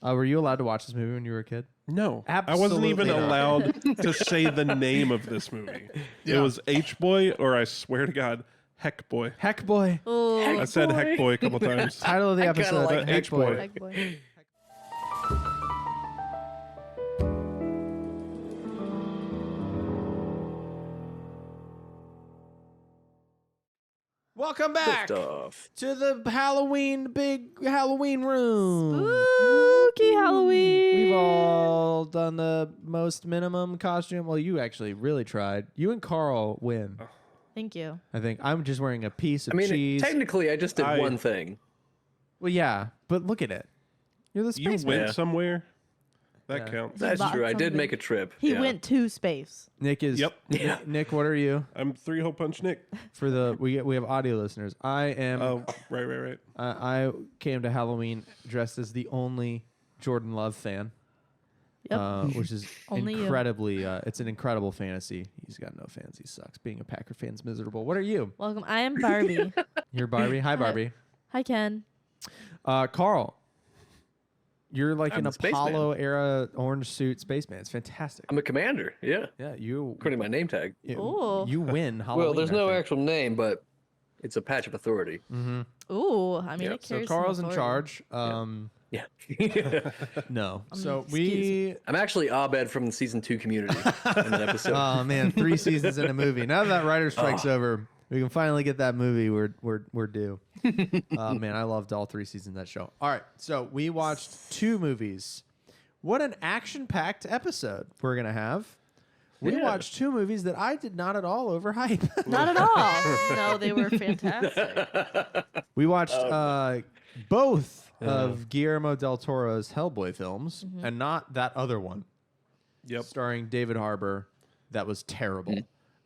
Were you allowed to watch this movie when you were a kid? No, Absolutely I wasn't even not. allowed to say the name of this movie. It was H-Boy, or I swear to God, HECKBOY. HECKBOY. Oh, I said HECKBOY a couple times. Title of the I kinda episode: like HECKBOY. Heck boy. Welcome back Stuff. to the big Halloween room. Spooky Halloween. We've all done the most minimum costume. Well, you actually really tried. You and Carl win. Thank you. I think I'm just wearing a piece of I mean, cheese. technically, I just did one thing. Well, yeah, but look at it. You're the You spaceman. went somewhere. That Yeah. counts. That's bought true. I did something. make a trip. He yeah. went to space. Nick is. Yep. Nick, what are you? I'm 3-hole punch Nick. For the we have audio listeners. I am. Oh, right. I came to Halloween dressed as the only Jordan Love fan. Yep. Which is Only you. incredibly. It's an incredible fantasy. He's got no fans. He sucks. Being a Packer fan's miserable. What are you? Welcome. I am Barbie. You're Barbie. Hi, Barbie. Hi, Ken. Carl. You're like I'm an the spaceman. Apollo era orange suit spaceman. It's fantastic. I'm a commander. Yeah. Yeah, you. According to my name tag. Ooh. You win Halloween. Well, there's I no think. actual name, but it's a patch of authority. Ooh, I mean, Yeah, it So carries Carl's some in authority. charge. Yeah. No. mean, So excuse I'm actually Abed from the season 2 community in that episode. Oh man, 3 seasons in a movie. Now that writer strike's over, we can finally get that movie. We're due. Man, I loved all 3 seasons of that show. All right, so we watched 2 movies. What an action-packed episode we're gonna have. We Yeah. watched 2 movies that I did not at all overhype. Not at all. No, they were fantastic. We watched both of Guillermo del Toro's Hellboy films, and not that other one. Yep. Starring David Harbour. That was terrible.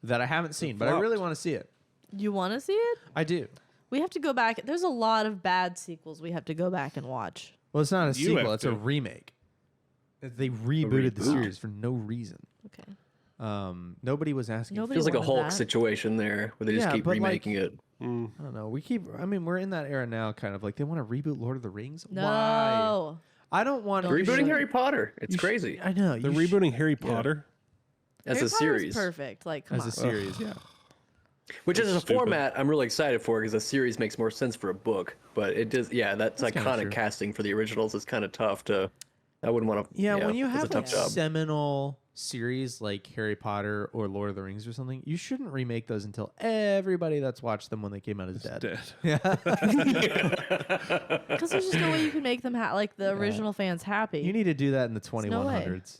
That I haven't seen, but I really want to see it. You want to see it? I do. We have to go back. There's a lot of bad sequels we have to go back and watch. Well, it's not a You sequel. have It's a to. remake. They rebooted the reboot. series for no reason. Okay. Nobody was asking. Nobody Feels like a wanted Hulk that. situation there where they just Yeah, keep but, like, remaking it. I don't know. We're in that era now, kind of like they want to reboot Lord of the Rings. No. Why? I don't want to. Rebooting Harry Potter. It's crazy. I know. They're you rebooting Harry Potter. As Harry a Potter's series. perfect. Like, come as on. a series. Yeah. Which is a Stupid. format I'm really excited for because a series makes more sense for a book. But it does, yeah, that's kinda iconic true. casting for the originals is kind of tough to. I wouldn't want to. Yeah, when you it's have a tough like job. seminal series like Harry Potter or Lord of the Rings or something, you shouldn't remake those until everybody that's watched them when they came out is dead. Because there's just no way you can make them like the original fans happy. You need to do that in the no way. 2100s.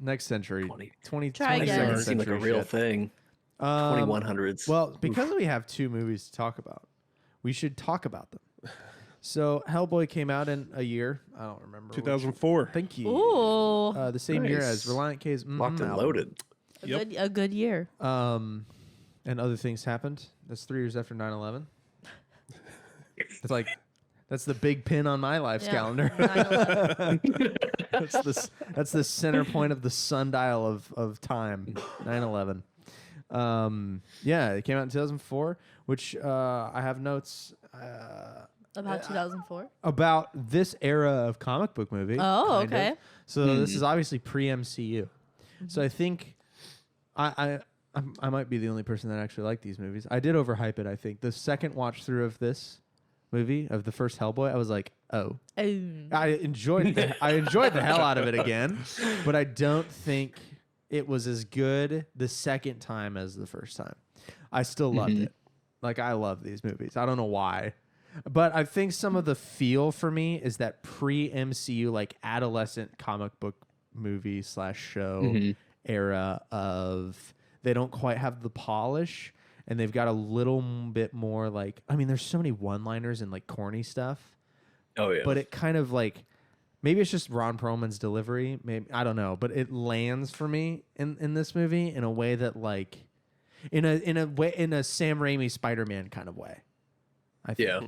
Next century. 20 Try again. 22nd Doesn't seem like a century real shit. thing. 2100s. Well, because we have 2 movies to talk about, we should talk about them. So Hellboy came out in a year. I don't remember. 2004. Thank you. Ooh. The same year Nice. as Reliant K's Locked and album. loaded. Yep. A good year. And other things happened. That's 3 years after 9/11. It's like that's the big pin on my life's Yeah. calendar. 9/11. That's the center point of the sundial of time. 9/11. Yeah, it came out in 2004, which I have notes About 2004. about this era of comic book movie. Oh, kind of. okay. So this is obviously pre-MCU. So I think I might be the only person that actually liked these movies. I did overhype it, I think. The second watch through of this movie, of the first Hellboy, I was like, oh. Oh. I enjoyed the hell out of it again, but I don't think it was as good the second time as the first time. I still loved it. Like, I love these movies. I don't know why. But I think some of the feel for me is that pre-MCU, like adolescent comic book movie / show era of they don't quite have the polish and they've got a little bit more like, I mean, there's so many one-liners and like corny stuff. Oh yeah. But it kind of like, maybe it's just Ron Perlman's delivery. Maybe, I don't know, but it lands for me in this movie in a way that like, in a Sam Raimi Spider-Man kind of way. I think. Yeah.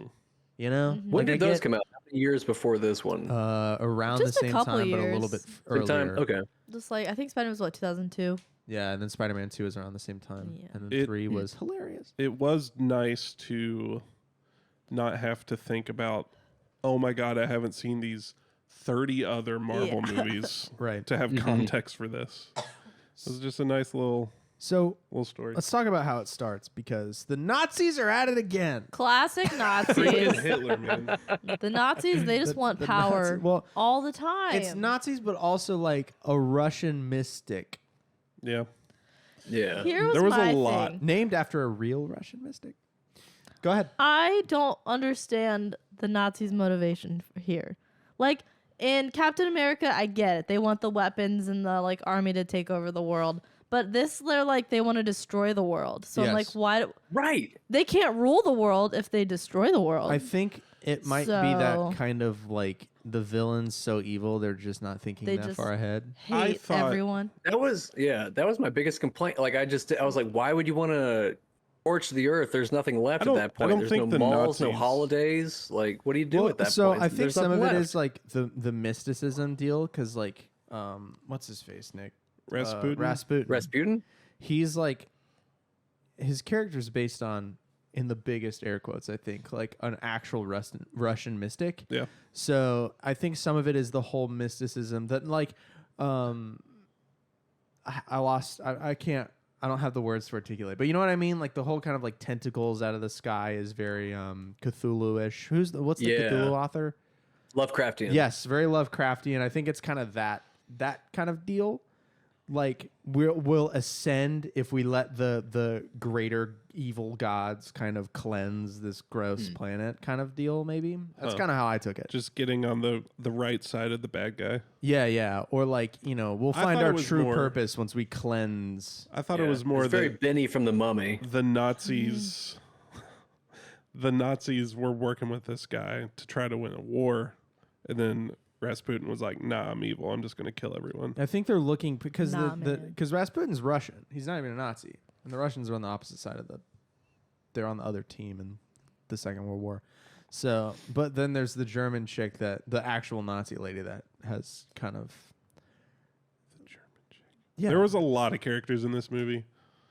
You know? When Like, did I those get, come out? How many years before this one? around Just the a same couple time, but a little years. bit Same earlier. time? Okay. Just like, I think Spider-Man was what, 2002? Yeah, and then Spider-Man 2 was around the same time. Yeah. And then 3 was hilarious. It was nice to not have to think about, oh my God, I haven't seen these 30 other Marvel movies Right. to have context for this. It was just a nice little So story. let's talk about how it starts because the Nazis are at it again. Classic Freaking Nazis. Hitler, man. The Nazis, they just want power well, all the time. It's Nazis, but also like a Russian mystic Yeah. Yeah. Here was There was a my lot. thing. named after a real Russian mystic. Go ahead. I don't understand the Nazis' motivation here. Like in Captain America, I get it. They want the weapons and the like army to take over the world. But this, they're like they want to destroy the world. So I'm like, Yes. why? Right. They can't rule the world if they destroy the world. I think it might be So- that kind of like the villain's so evil they're just not thinking They that just- far ahead. Hate thought- everyone. That was my biggest complaint. Like I was like, why would you want to torch the earth? There's nothing left at that I point. don't There's think no the malls, no Nazis- holidays. Like, what do you do at that so point? I think There's some of nothing it left. is like the mysticism deal because like what's his face, Nick? Rasputin. Rasputin. He's like his character's based on, in the biggest air quotes, I think, like an actual Russian mystic. Yeah. So I think some of it is the whole mysticism that like I can't, I don't have the words to articulate, but you know what I mean? Like the whole kind of like tentacles out of the sky is very Cthulhu-ish. What's the Yeah. Cthulhu author? Lovecraftian. Yes, very Lovecraftian. I think it's kind of that kind of deal. Like we'll ascend if we let the greater evil gods kind of cleanse this gross planet kind of deal. Maybe that's kind of how I took it. Just getting on the right side of the bad guy. Yeah. Or like we'll I find thought our it was true more- purpose once we cleanse. I thought Yeah. it was more It's very the Benny from the Mummy. Nazis. The Nazis were working with this guy to try to win a war, and then Rasputin was like, "Nah, I'm evil. I'm just gonna kill everyone." I think they're looking because Nah, because Rasputin's Russian. He's not even a Nazi, and the Russians are on the opposite side of they're on the other team in the Second World War. So, but then there's the German chick that the actual Nazi lady that has kind of The German chick. yeah. There was a lot of characters in this movie.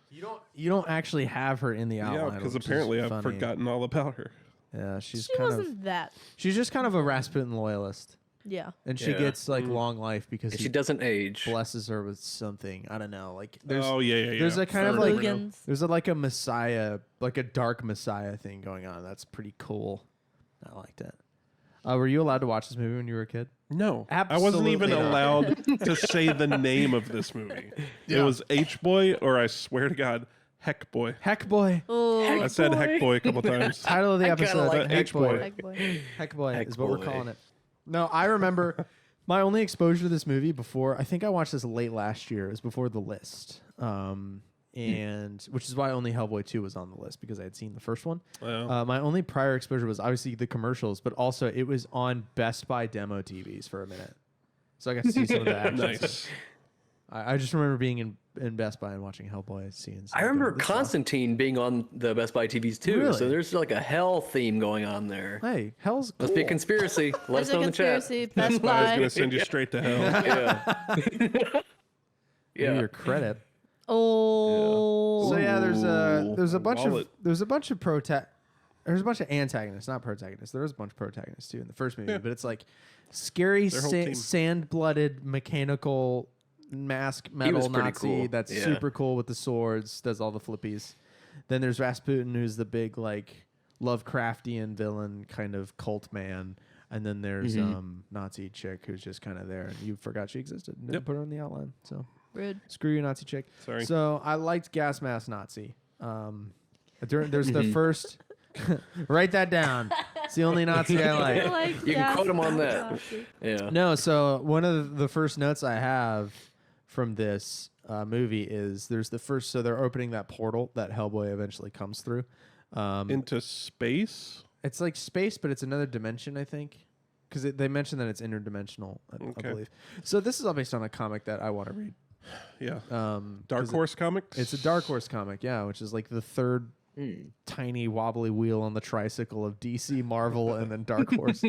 you don't actually have her in the outline. Yeah, because which is apparently I've funny. forgotten all about her. Yeah, she's She kind wasn't of that. she's just kind of a Rasputin loyalist, Yeah. and she Yeah. gets like long life because And he she doesn't age. blesses her with something. I don't know. Like there's Yeah. there's a kind of Fair like enough. there's like a messiah, like a dark messiah thing going on. That's pretty cool. I liked it. Were you allowed to watch this movie when you were a kid? No, I wasn't even Absolutely not. allowed to say the name of this movie. It was HECKBOY, or I swear to God, HECKBOY. HECKBOY. Oh, I said HECKBOY a couple times. Title of the I kinda episode. like HECKBOY. Heck boy. HECKBOY is what we're Heckboy. calling it. No, I remember my only exposure to this movie before. I think I watched this late last year. It was before The List, and which is why only Hellboy 2 was on the list because I had seen the first one. Wow. My only prior exposure was obviously the commercials, but also it was on Best Buy demo TVs for a minute, so I got to see some of the action. Nice. I just remember being in Best Buy and watching Hellboy scenes. I remember Constantine being on the Best Buy TVs too. Really? So there's like a hell theme going on there. Hey, hell's cool. Must be a conspiracy. Let There's us a know in the chat. conspiracy. Best I was Buy. gonna send you straight to hell. Yeah. Give you Yeah. your credit. Oh. So yeah, there's a bunch Wallet. of there's a bunch of antagonists, not protagonists. There was a bunch of protagonists too in the first movie, but it's like scary, Their whole team. sand-blooded, mechanical mask metal was pretty Nazi cool. that's Yeah. super cool with the swords, does all the flippies. Then there's Rasputin, who's the big like Lovecraftian villain, kind of cult man. And then there's Nazi chick who's just kind of there, and you forgot she existed. Didn't Yep. put her on the outline, so. Rude. Screw you, Nazi chick. Sorry. So I liked Gas Mask Nazi. There's the first. Write that down. It's the only Nazi I like. You can quote him on that. Yeah. No, so one of the first notes I have from this movie is there's the first. So they're opening that portal that Hellboy eventually comes through. Into space. It's like space, but it's another dimension, I think, because they mention that it's interdimensional. I Okay. believe. So this is all based on a comic that I want to read. Yeah. 'Cause Dark Horse Comics. It's a Dark Horse comic, yeah, which is like the third tiny wobbly wheel on the tricycle of DC, Marvel, and then Dark Horse.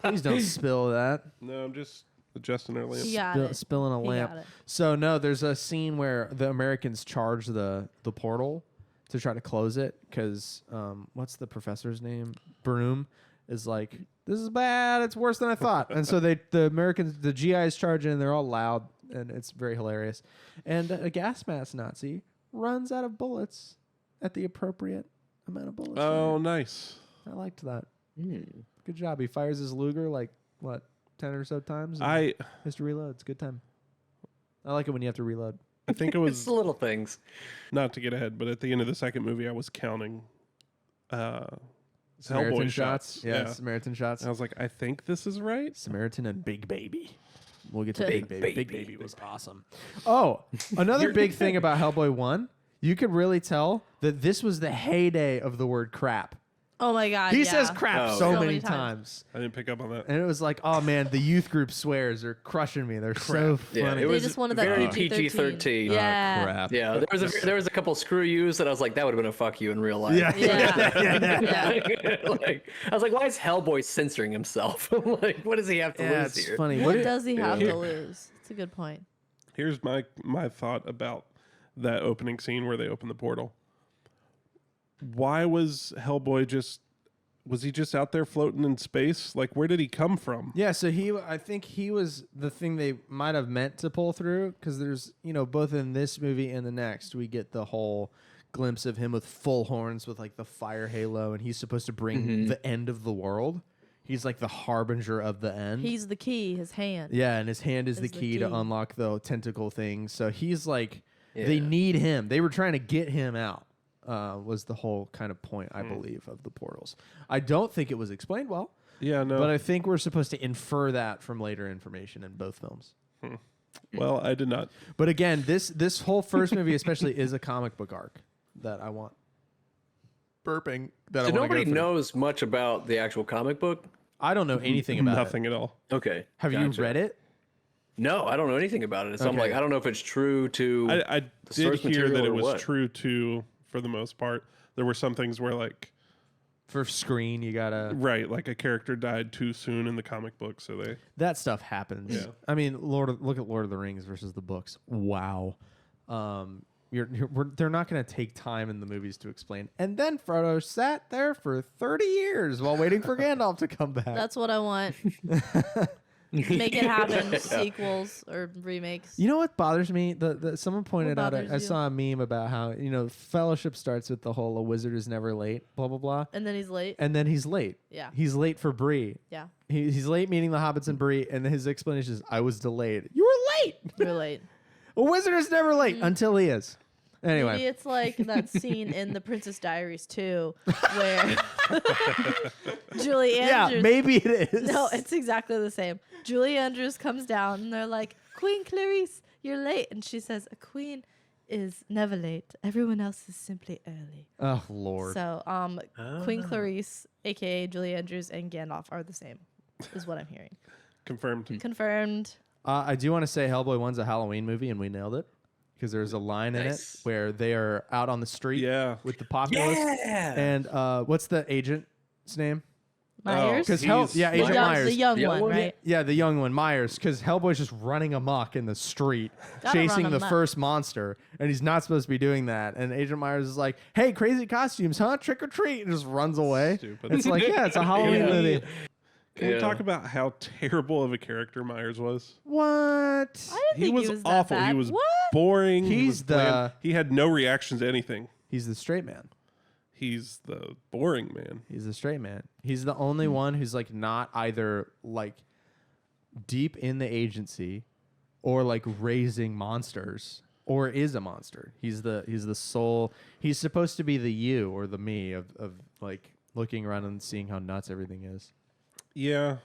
Please don't spill that. No, I'm just adjusting our lamp. He got it. Spilling a He lamp. got it. So no, there's a scene where the Americans charge the portal to try to close it because what's the professor's name? Broom is like, this is bad. It's worse than I thought. And so the Americans, the GIs charge in, and they're all loud, and it's very hilarious. And a gas mask Nazi runs out of bullets at the appropriate amount of bullets. Oh, nice. I liked that. Good job. He fires his Luger like, what, 10 or so times? and has to reload. It's a good time. I like it when you have to reload. I think it It's was, the little things. not to get ahead, but at the end of the second movie, I was counting Samaritan Hellboy shots. shots. Yeah, Samaritan shots. And I was like, I think this is right. Samaritan and Big Baby. We'll get to Big Big Baby. Big Baby was awesome. Oh, another big thing about Hellboy 1, you could really tell that this was the heyday of the word crap. Oh my god. He yeah. says crap Oh, so yeah. many So many times. I didn't pick up on that. And it was like, oh man, the youth group swears are crushing me. They're so funny. Yeah, it They was just wanted that very PG-13. PG-13. Yeah. crap. Yeah, there was a couple screw yous that I was like, that would have been a fuck you in real life. Yeah. Yeah. Like, I was like, why is Hellboy censoring himself? Like, what does he have to Yeah, lose it's here? funny. What What does he have Yeah. to lose? It's a good point. Here's my thought about that opening scene where they open the portal. Why was Hellboy was he just out there floating in space? Like, where did he come from? Yeah, so I think he was the thing they might have meant to pull through, because there's, both in this movie and the next, we get the whole glimpse of him with full horns with like the fire halo, and he's supposed to bring the end of the world. He's like the harbinger of the end. He's the key, his hand. Yeah, and his hand is the Is the key to key. unlock the tentacle thing. So he's like, Yeah. they need him. They were trying to get him out. Was the whole kind of point, I believe, of the portals. I don't think it was explained well, Yeah, no. but I think we're supposed to infer that from later information in both films. Well, I did not. But again, this whole first movie especially is a comic book arc that I want. Burping. That So I want nobody to go through. knows much about the actual comic book? I don't know anything about Nothing it. at all. Okay. Have you gotcha. read it? No, I don't know anything about it. So I'm Okay. like, I don't know if it's true to. I did source hear that material it or was what? true to, for the most part. There were some things where, like, For screen, you gotta. right, like a character died too soon in the comic book, so they. That stuff happens. Yeah. I mean, look at Lord of the Rings versus the books. Wow. They're not going to take time in the movies to explain. And then Frodo sat there for 30 years while waiting for Gandalf to come back. That's what I want. Make it happen. Sequels or remakes. You know what bothers me? Someone pointed out. bothers I you? saw a meme about how Fellowship starts with the whole "a wizard is never late," blah blah blah, And then he's late. and then he's late. Yeah. He's late for Bree. Yeah. He's late meeting the hobbits and Bree, and his explanation is, "I was delayed." You were late. You're late. A wizard is never late until he is. Anyway. Maybe it's like that scene in The Princess Diaries 2 where Julie Yeah, Andrews. maybe it is. No, it's exactly the same. Julie Andrews comes down and they're like, Queen Clarice, you're late. And she says, a queen is never late. Everyone else is simply early. Oh Lord. So Queen Clarice, aka Julie Andrews, and Gandalf are the same, is what I'm hearing. Confirmed. Confirmed. I do want to say Hellboy 1's a Halloween movie, and we nailed it. Because there's a line in it Nice. where they are out on the street Yeah. with the populace. Yeah. And what's the agent's name? Myers? Because He's- Agent the young, Myers. The young The one, young one? right? Yeah, the young one, Myers, because Hellboy's just running amok in the street, Gotta chasing run the amok. first monster, and he's not supposed to be doing that. And Agent Myers is like, "Hey, crazy costumes, huh? Trick or treat!" and just runs away. Stupid. It's like, yeah, it's a Halloween Yeah. movie. Can we Yeah. talk about how terrible of a character Myers was? What? I didn't He think was, he was awful. That bad. He was What? boring. he He's was bland. the- He had no reactions to anything. He's the straight man. He's the boring man. He's the straight man. He's the only one who's like not either like deep in the agency or like raising monsters or is a monster. He's the soul. He's supposed to be the you or the me of like looking around and seeing how nuts everything is. Yeah,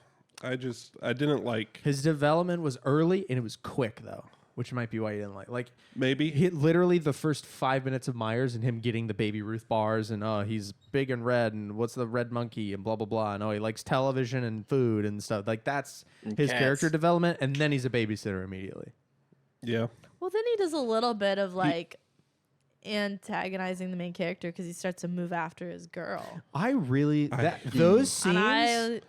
I didn't like. His development was early and it was quick though, which might be why you didn't like. Maybe He literally the first 5 minutes of Myers and him getting the Baby Ruth bars and he's big and red and what's the red monkey and blah blah blah and he likes television and food and stuff like that's And his cats. character development and then he's a babysitter immediately. yeah. Well, then he does a little bit of like antagonizing the main character because he starts to move after his girl. I really I- those And scenes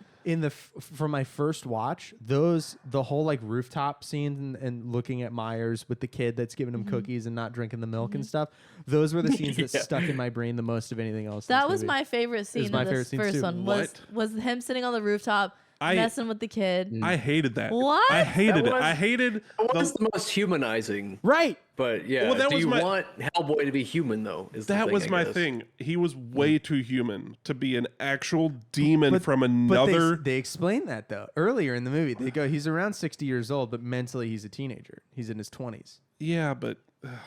for my first watch, the whole like rooftop scene and looking at Myers with the kid that's giving him cookies and not drinking the milk and stuff. Those were the scenes that stuck in my brain the most of anything else. That was my favorite scene. my of favorite this scene first too. one What? was him sitting on the rooftop messing with the kid. I hated that. What? I hated it. was- I hated It was the most humanizing. Right. But yeah, Well, that do was you my- want Hellboy to be human though? Is the That thing, was I my guess. thing. He was way too human to be an actual demon from But another. they explain that though earlier in the movie. They go, he's around 60 years old, but mentally he's a teenager. He's in his 20s. Yeah, but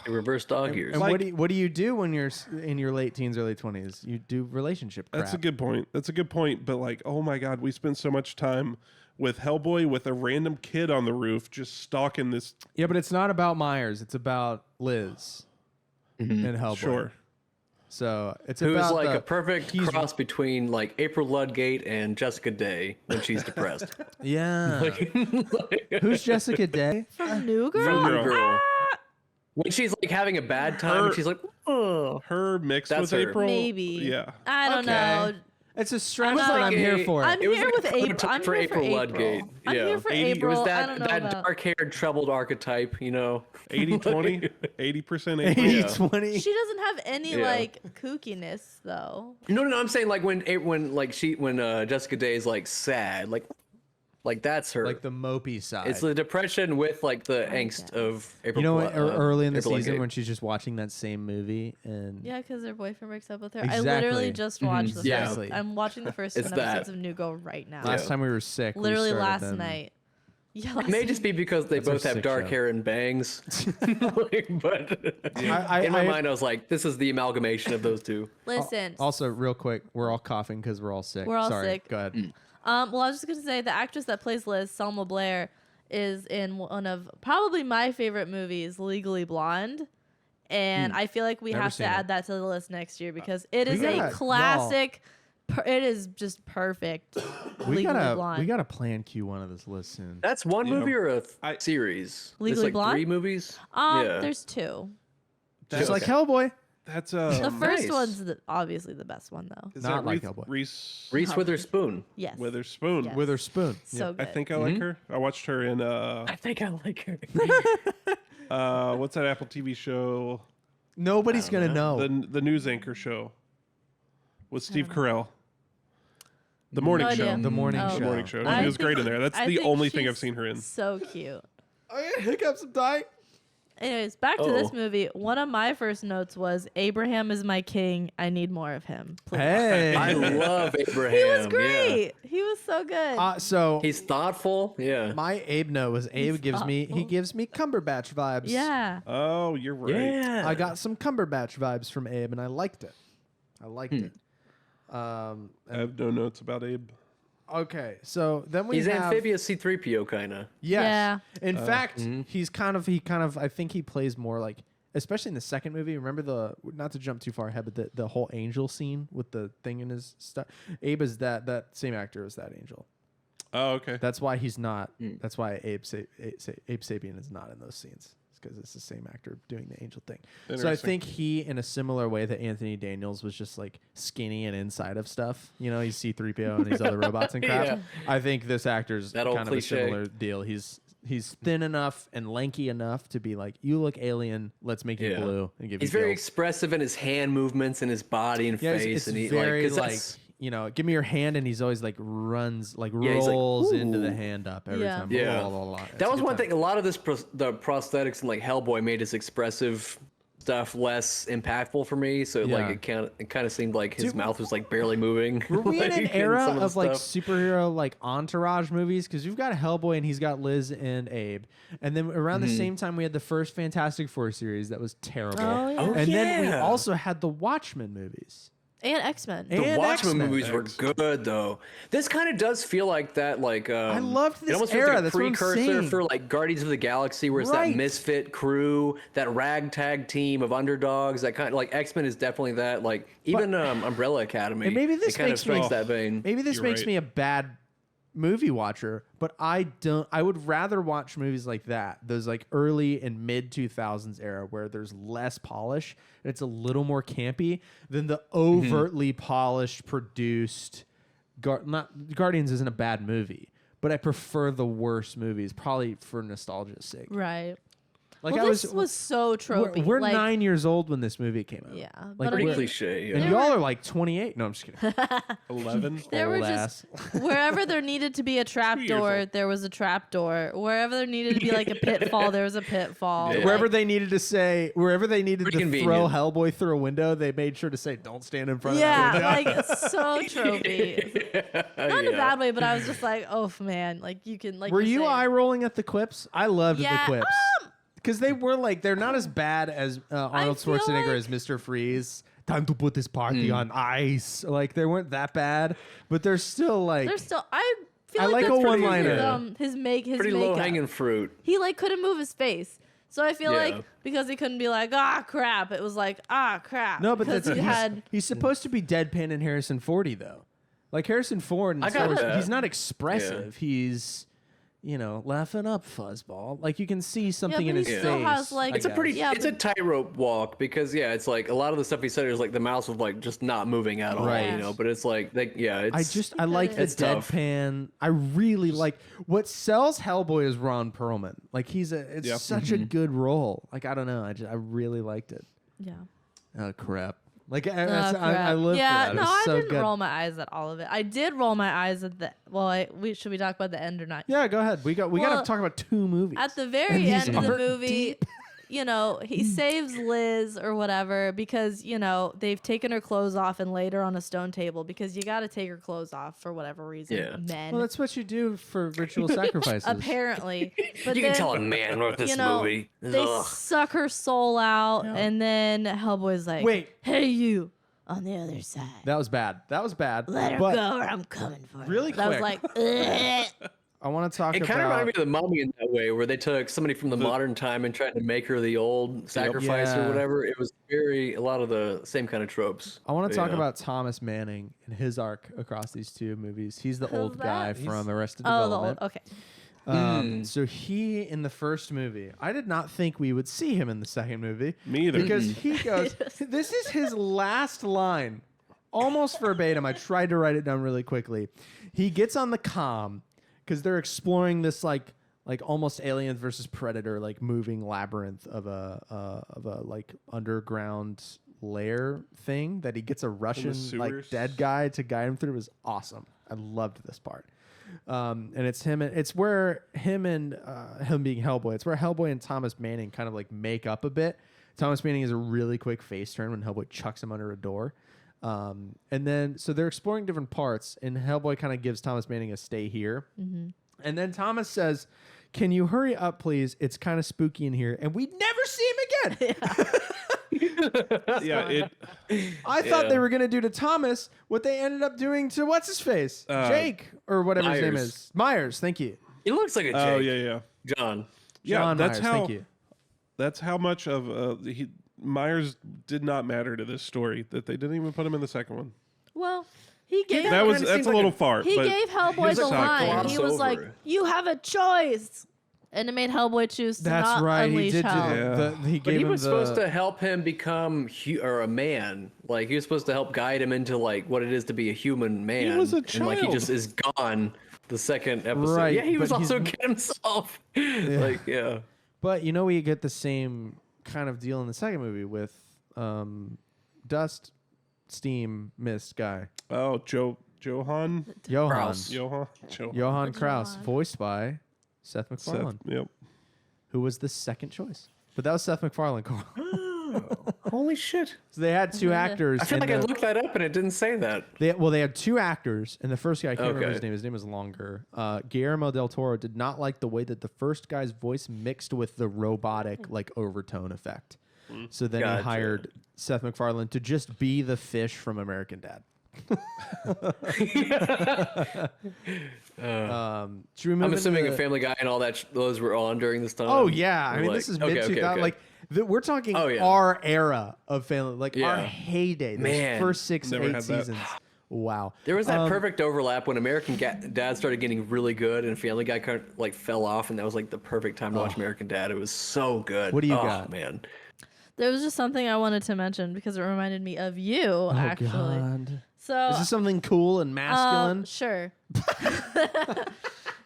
The reverse dog ears. And Like- what do you do when you're in your late teens, early 20s? You do relationship crap. that's a good point. That's a good point. But like, oh my god, we spend so much time with Hellboy with a random kid on the roof just stalking this. Yeah, but it's not about Myers. It's about Liz and Hellboy. Sure. So it's Who's about like the- a perfect he's- cross between like April Ludgate and Jessica Day when she's depressed. Yeah. Who's Jessica Day? From New Girl? From New Girl. When she's like having a bad time, and she's like, oh. Her mixed That's with her. April. Maybe. Yeah. I don't Okay. know. It's a stretch, was but I'm like here a- for it. I'm It was here like with a April. prototype I'm for here for April April. Ludgate. I'm Yeah. here for 80 April. It was I that don't know that about. dark-haired, troubled archetype, you know. 80-20, 80% April. 80-20. She doesn't have any Yeah. like kookiness though. No, I'm saying like when Jessica Day is like sad, like that's her. Like the mopey side. It's the depression with like the angst of April. you know what? Early in the April season Ludgate. when she's just watching that same movie and Yeah, because her boyfriend breaks up with her. I Exactly. literally just watched the Yeah. first. I'm watching the first It's 10 episodes that. of New Girl right now. last time we were sick. we Literally started last them. night. Yeah, It last may night. just be because they That's our both have sick dark show. hair and bangs. But in my mind, I was like, this is the amalgamation of those two. Listen. Also, real quick, we're all coughing because we're all sick. We're all Sorry. sick. Go ahead. Well, I was just gonna say the actress that plays Liz, Selma Blair, is in one of probably my favorite movies, Legally Blonde. And I feel like we Never have to seen it. add that to the list next year because it is gotta- a classic. It is just perfect. We Legally Blonde. gotta plan Q1 of this list soon. That's one movie or a series? Legally There's like Blonde? 3 movies. Yeah. There's 2. Just like Okay. Hellboy. That's The first nice. one's obviously the best one though. is Not that like Reese, Hellboy. Reese Witherspoon. Yes. Witherspoon. Yes. Witherspoon. So good. I think I like her. I watched her in I think I like her. what's that Apple TV show? Nobody's gonna know. The news anchor show with Steve Carell. The morning No show. idea. The morning Oh. show. The morning show. I She was great in think- there. That's I the think only thing she's I've seen her in. So cute. Oh yeah, hiccups and dying. Anyways, back to this Uh-oh. movie. One of my first notes was Abraham is my king. I need more of him. Please. Hey. I love Abraham. He was Yeah. great. He was so good. So He's thoughtful. Yeah. my Abe note was Abe gives me Cumberbatch vibes. yeah. Oh, you're right. Yeah. I got some Cumberbatch vibes from Abe, and I liked it. I liked it. I have no notes about Abe. Okay, so then we He's have amphibious C-3PO kind of. Yes. Yeah. In fact, he's kind of I think he plays more like, especially in the second movie. Remember not to jump too far ahead, but the whole angel scene with the thing in his stuff. Abe is that same actor as that angel. Oh, okay. That's why he's not. That's why Abe Sapien is not in those scenes. Because it's the same actor doing the angel thing. So I Interesting. think he, in a similar way that Anthony Daniels was just like skinny and inside of stuff. You know, he's C-3PO and these other robots and crap. Yeah. I think this actor's That old kind cliche. of a similar deal. He's thin enough and lanky enough to be like, you look alien. Let's make you Yeah. blue and give He's you very gills. expressive in his hand movements and his body and Yeah, face, it's and he very 'cause like, that's- you know, give me your hand, and he's always like runs, like he's like, rolls into the "Ooh." hand up every Yeah. time. Yeah. Blah, blah, blah, blah. It's That a was good one time. thing. A lot of this, the prosthetics in like Hellboy made his expressive stuff less impactful for me. So Yeah. like it kind of seemed like his mouth was like barely moving. Were we in an like, era some of the like stuff. superhero like entourage movies? Because you've got Hellboy and he's got Liz and Abe, and then around the same time we had the first Fantastic Four series that was terrible. Oh, yeah. And then we yeah. also had the Watchmen movies. And X-Men. And The Watchmen X-Men. movies were good though. This kind of does feel like that. Like I loved this it almost feels era, Like a that's what I'm precursor saying. for like Guardians of the Galaxy, where it's Right. that misfit crew, that ragtag team of underdogs. That kind of like X-Men is definitely that. Like even Umbrella Academy. And maybe this it kind makes of strikes me that vein. Maybe this You're makes right. me a bad movie watcher, but I would rather watch movies like that, those like early and mid 2000s era where there's less polish and it's a little more campy than the overtly polished, produced Guardians isn't a bad movie, but I prefer the worst movies, probably for nostalgia's sake. Right. Like Well, I this was so tropey. We're like, 9 years old when this movie came out. Yeah, like but I Pretty mean, cliche. and Yeah. y'all are like 28. No, I'm just kidding. 11. there were Old just ass. wherever there needed to be a trap years door, old. there was a trap door. Wherever there needed to be like a pitfall, there was a pitfall. Yeah. Like, Wherever they needed to say, wherever they needed Pretty to throw convenient. Hellboy through a window, they made sure to say, "Don't stand in front of yeah, that window." like it's so tropey. Not in a bad way, but I was just like, oh man, like you can like. Were you're you saying- eye rolling at the quips? I loved Yeah, the quips because they were like they're not as bad as Arnold feel Schwarzenegger like- as Mr. Freeze. Time to put this party on ice. Like they weren't that bad, but they're still like They're still. I feel I like like that's a pretty one-liner. good, his Pretty makeup. low hanging fruit. He like couldn't move his face. So I feel Yeah. like because he couldn't be like, crap, it was like, crap. no, but because that's he had he's supposed to be deadpan in Harrison Fordy though. Like Harrison Ford in I Star got Wars, that. he's not expressive. He's laughing up fuzzball. Like you can see something but in he his still face. has, like- I It's a guess. pretty, Yeah, it's a but- tightrope walk because it's like a lot of the stuff he said is like the mouse was like just not moving at all, Right. But it's like, it's I like the It's tough. deadpan. I really like what sells Hellboy is Ron Perlman. Like it's Yep. such a good role. Like I don't know, I really liked it. yeah. Oh crap! Like I Crap. live yeah, for that. no, It was I so didn't good. roll my eyes at all of it. I did roll my eyes at the. Well, should we talk about the end or not? Yeah, go ahead. We got Well, to talk about two movies. At the And very these end of the aren't movie, deep. he saves Liz or whatever because, they've taken her clothes off and laid her on a stone table because you got to take her clothes off for whatever reason. Yeah. Men. Well, that's what you do for ritual sacrifices. Apparently. But you then, can tell a man wrote this movie. They Ugh. suck her soul out, and then Hellboy's like, Wait. hey, you on the other side. That was bad. Let her but go or I'm coming for her. Really And I was quick. like, ugh. I want to talk It kind of about. reminded me of the Mummy in that way, where they took somebody from the modern time and tried to make her the old sacrifice Yeah. or whatever. It was a lot of the same kind of tropes. I want to talk Yeah. about Thomas Manning and his arc across these two movies. He's the old that? guy from Arrested Oh, Development. okay. So he in the first movie, I did not think we would see him in the second movie. Me either. Because he goes, this is his last line, almost verbatim. I tried to write it down really quickly. He gets on the comm because they're exploring this like almost Alien versus Predator, like moving labyrinth of a like underground lair thing that he gets a Russian like sewers. dead guy to guide him through. It was awesome. I loved this part. And it's him and it's where him being Hellboy. It's where Hellboy and Thomas Manning kind of like make up a bit. Thomas Manning is a really quick face turn when Hellboy chucks him under a door. And then so they're exploring different parts, and Hellboy kind of gives Thomas Manning a stay here. And then Thomas says, "Can you hurry up, please? It's kind of spooky in here." And we never see him again. I thought they were going to do to Thomas what they ended up doing to what's his face? Jake or whatever his name Myers. is. Myers, thank you. He looks like a Jake. Oh yeah. John. Yeah, John that's Myers, how. thank you. That's how much of Myers did not matter to this story that they didn't even put him in the second one. Well, he gave kinda That's seems a like little a- far. he but gave Hellboy he's the a side line. He crossover. was like, "You have a choice," and it made Hellboy choose to That's not right. He unleash did do hell. that. He But gave he him was the, supposed to help him become a man. Like he was supposed to help guide him into like what it is to be a human man. was a And like he child. just is gone the second episode. Right, Yeah, he was but he's also a n- kid himself. Like yeah. But we get the same kind of deal in the second movie with Dust, Steam, Mist guy. Oh, Johan Kraus. Johann Kraus, voiced by Seth MacFarlane, Yep. who was the second choice. But that was Seth MacFarlane. Holy shit. So they had two actors. I feel in like I the- looked that up and it didn't say that. They had two actors, and the first guy, I can't remember Okay. his name. His name was longer. Guillermo del Toro did not like the way that the first guy's voice mixed with the robotic like overtone effect. So then he Gotcha. hired Seth MacFarlane to just be the fish from American Dad. Should we move I'm assuming into a Family Guy and all that those were on during this time. Oh yeah, I Or mean like- this is okay, mid 2000. okay. Like we're talking Oh, yeah. our era of Family, like our Yeah. heyday. Those Man. first 6, Never 8 had that. seasons. Wow. There was that perfect overlap when American Dad started getting really good and Family Guy kind of like fell off, and that was like the perfect time to watch American Dad. It was so good. What do you oh, got? man? There was just something I wanted to mention because it reminded me of you, actually. God. So Is this something cool and masculine? sure.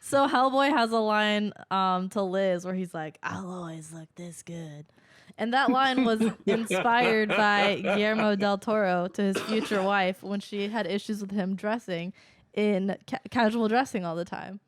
So Hellboy has a line to Liz where he's like, "I'll always look this good," and that line was inspired by Guillermo del Toro to his future wife when she had issues with him dressing in casual dressing all the time,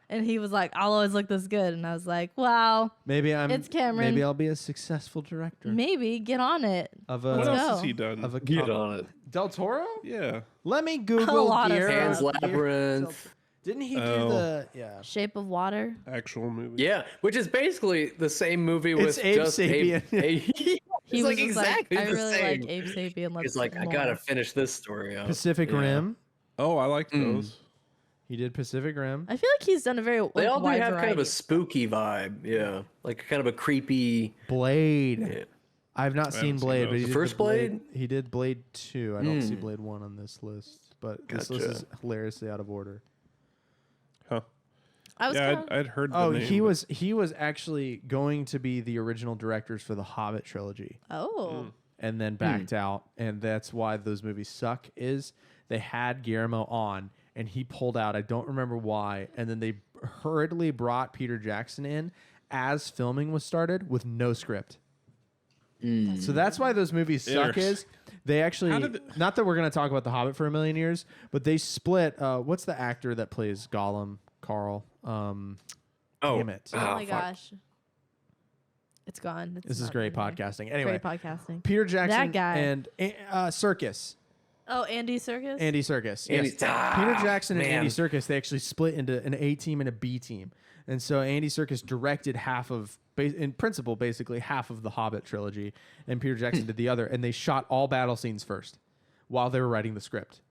and he was like, "I'll always look this good," and I was like, "Wow, it's Cameron. Maybe I'll be a successful director maybe get on it." of What a else go. has he done? of a Get on it. Del Toro. Yeah. Let me Google lot of Guillermo stuff. Pan's Labyrinth. Didn't he do Oh. the yeah? Shape of Water. Actual movie. Yeah, which is basically the same movie with It's Abe just Sapien. He He was was like just exactly like, I the really same. like Abe Sapien. Let's He's like, do I more." gotta finish this story out. Pacific Yeah. Rim. Oh, I liked those. He did Pacific Rim. I feel like he's done a very They all do wide have kind of variety a spooky vibe, yeah, like kind of a creepy. Blade. Yeah. I've not seen haven't seen Blade, those. but he The did first Blade? He did Blade 2. I don't see Blade 1 on this list, but this list Gotcha. is hilariously out of order. Huh. I was Yeah, kinda, I'd heard the Oh, name. he was actually going to be the original directors for the Hobbit trilogy, oh. and then backed out, and that's why those movies suck. Is they had Guillermo on, and he pulled out. I don't remember why, and then they hurriedly brought Peter Jackson in as filming was started with no script. So that's why those movies suck. Is they actually not that we're going to talk about the Hobbit for a million years, but they split. What's the actor that plays Gollum? Carl. Damn it. Oh my gosh. It's gone. It's This is not great in here. podcasting. Anyway, Great podcasting. Peter Jackson That guy. and Circus. Oh, Andy Serkis? Andy Serkis. Andy- Yes. Peter Jackson and man. Andy Serkis, they actually split into an A team and a B team. And so Andy Serkis directed half of, in principle, basically half of the Hobbit trilogy, and Peter Jackson did the other. And they shot all battle scenes first while they were writing the script.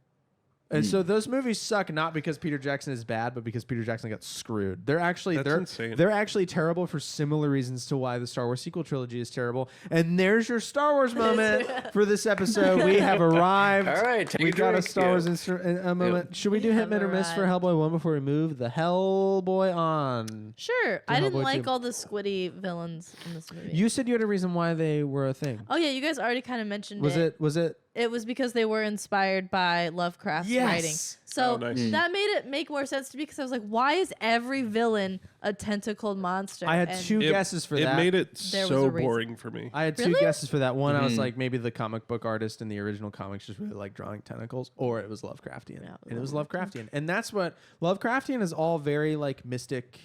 And so those movies suck not because Peter Jackson is bad, but because Peter Jackson got screwed. They're actually That's insane. they're actually terrible for similar reasons to why the Star Wars sequel trilogy is terrible. And there's your Star Wars moment for this episode. We have arrived. All right, take we a got a drink, Star yeah. Wars a moment. Should we do have Hitman or Miss for arrived. Hellboy 1 before we move the Hellboy on? Sure. I didn't Hellboy like 2. all the squiddy villains in this movie. You said you had a reason why they were a thing. Oh yeah, you guys already kind of mentioned Was it It was because they were inspired by Lovecraft's Yes. writing. So Oh, nice. that made it make more sense to me because I was like, why is every villain a tentacled monster? I had And two guesses for it that. made it There was so a reason. boring for me. I had two Really? guesses for that. One, I was like, maybe the comic book artist in the original comics just really like drawing tentacles, or it was Lovecraftian. Yeah, And it was Lovecraftian. And that's what Lovecraftian is all very like mystic.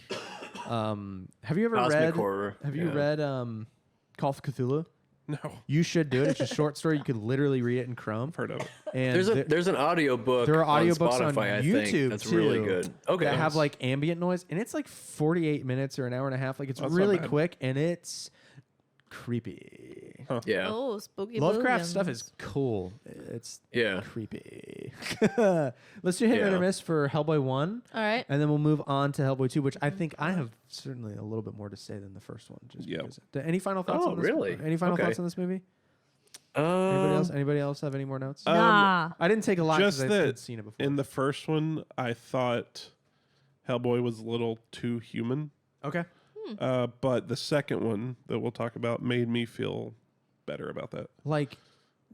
Have you ever Cosmic read horror, Have you yeah. read Call of Cthulhu? No, You should do it. It's a short story. You could literally read it in Chrome. heard of it. And There's an audiobook there are on audiobooks on Spotify, I YouTube think, that's too really good. Okay. that have like ambient noise, and it's like 48 minutes or an hour and a half. Like it's That's not really bad. quick, and it's creepy. yeah. Oh, spooky. Lovecraft Boogans. stuff is cool. It's Yeah. creepy. Let's do Hit or Yeah. Miss for Hellboy 1, All right. and then we'll move on to Hellboy 2, which I think I have certainly a little bit more to say than the first one. Just Yep. because. Any final thoughts Oh, on this? really? Any final Okay. thoughts on this movie? Anybody else? Um, Anybody else have any more notes? Nah. I didn't take a lot Just because I had that seen it before. in the first one, I thought Hellboy was a little too human. Okay. But the second one that we'll talk about made me feel better about that. Like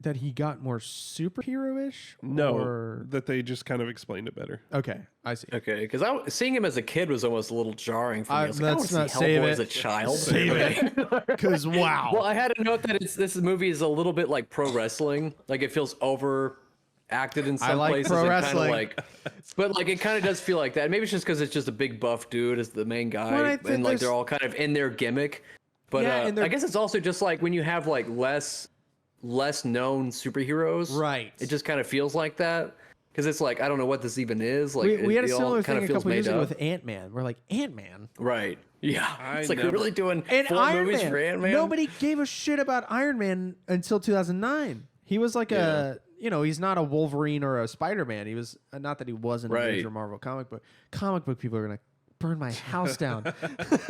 that he got more superhero-ish? No, Or... that they just kind of explained it better. Okay, I see. okay, because seeing him as a kid was almost a little jarring for me. I was like, I let's want not to see save Hellboy it. as a child. Save it. Because, wow. Well, I had to note that this movie is a little bit like pro wrestling. Like it feels acted in some like places. pro and wrestling. Like, but like it kind of does feel like that. Maybe it's just because it's just a big buff dude as the main guy, Well, I think and like there's- they're all kind of in their gimmick. But Yeah, and they're- I guess it's also just like when you have like less known superheroes, Right. It just kind of feels like that because it's like I don't know what this even is. Like we had a it all similar kind thing of a feels couple years made ago up. with Ant-Man. We're like, Ant-Man? Right. Yeah. I It's like never- we're really doing And 4 Iron movies Man. for Ant-Man. Nobody gave a shit about Iron Man until 2009. He was like he's not a Wolverine or a Spider-Man. He was, not that he wasn't a Right. major Marvel comic book. Comic book people are going to burn my house down.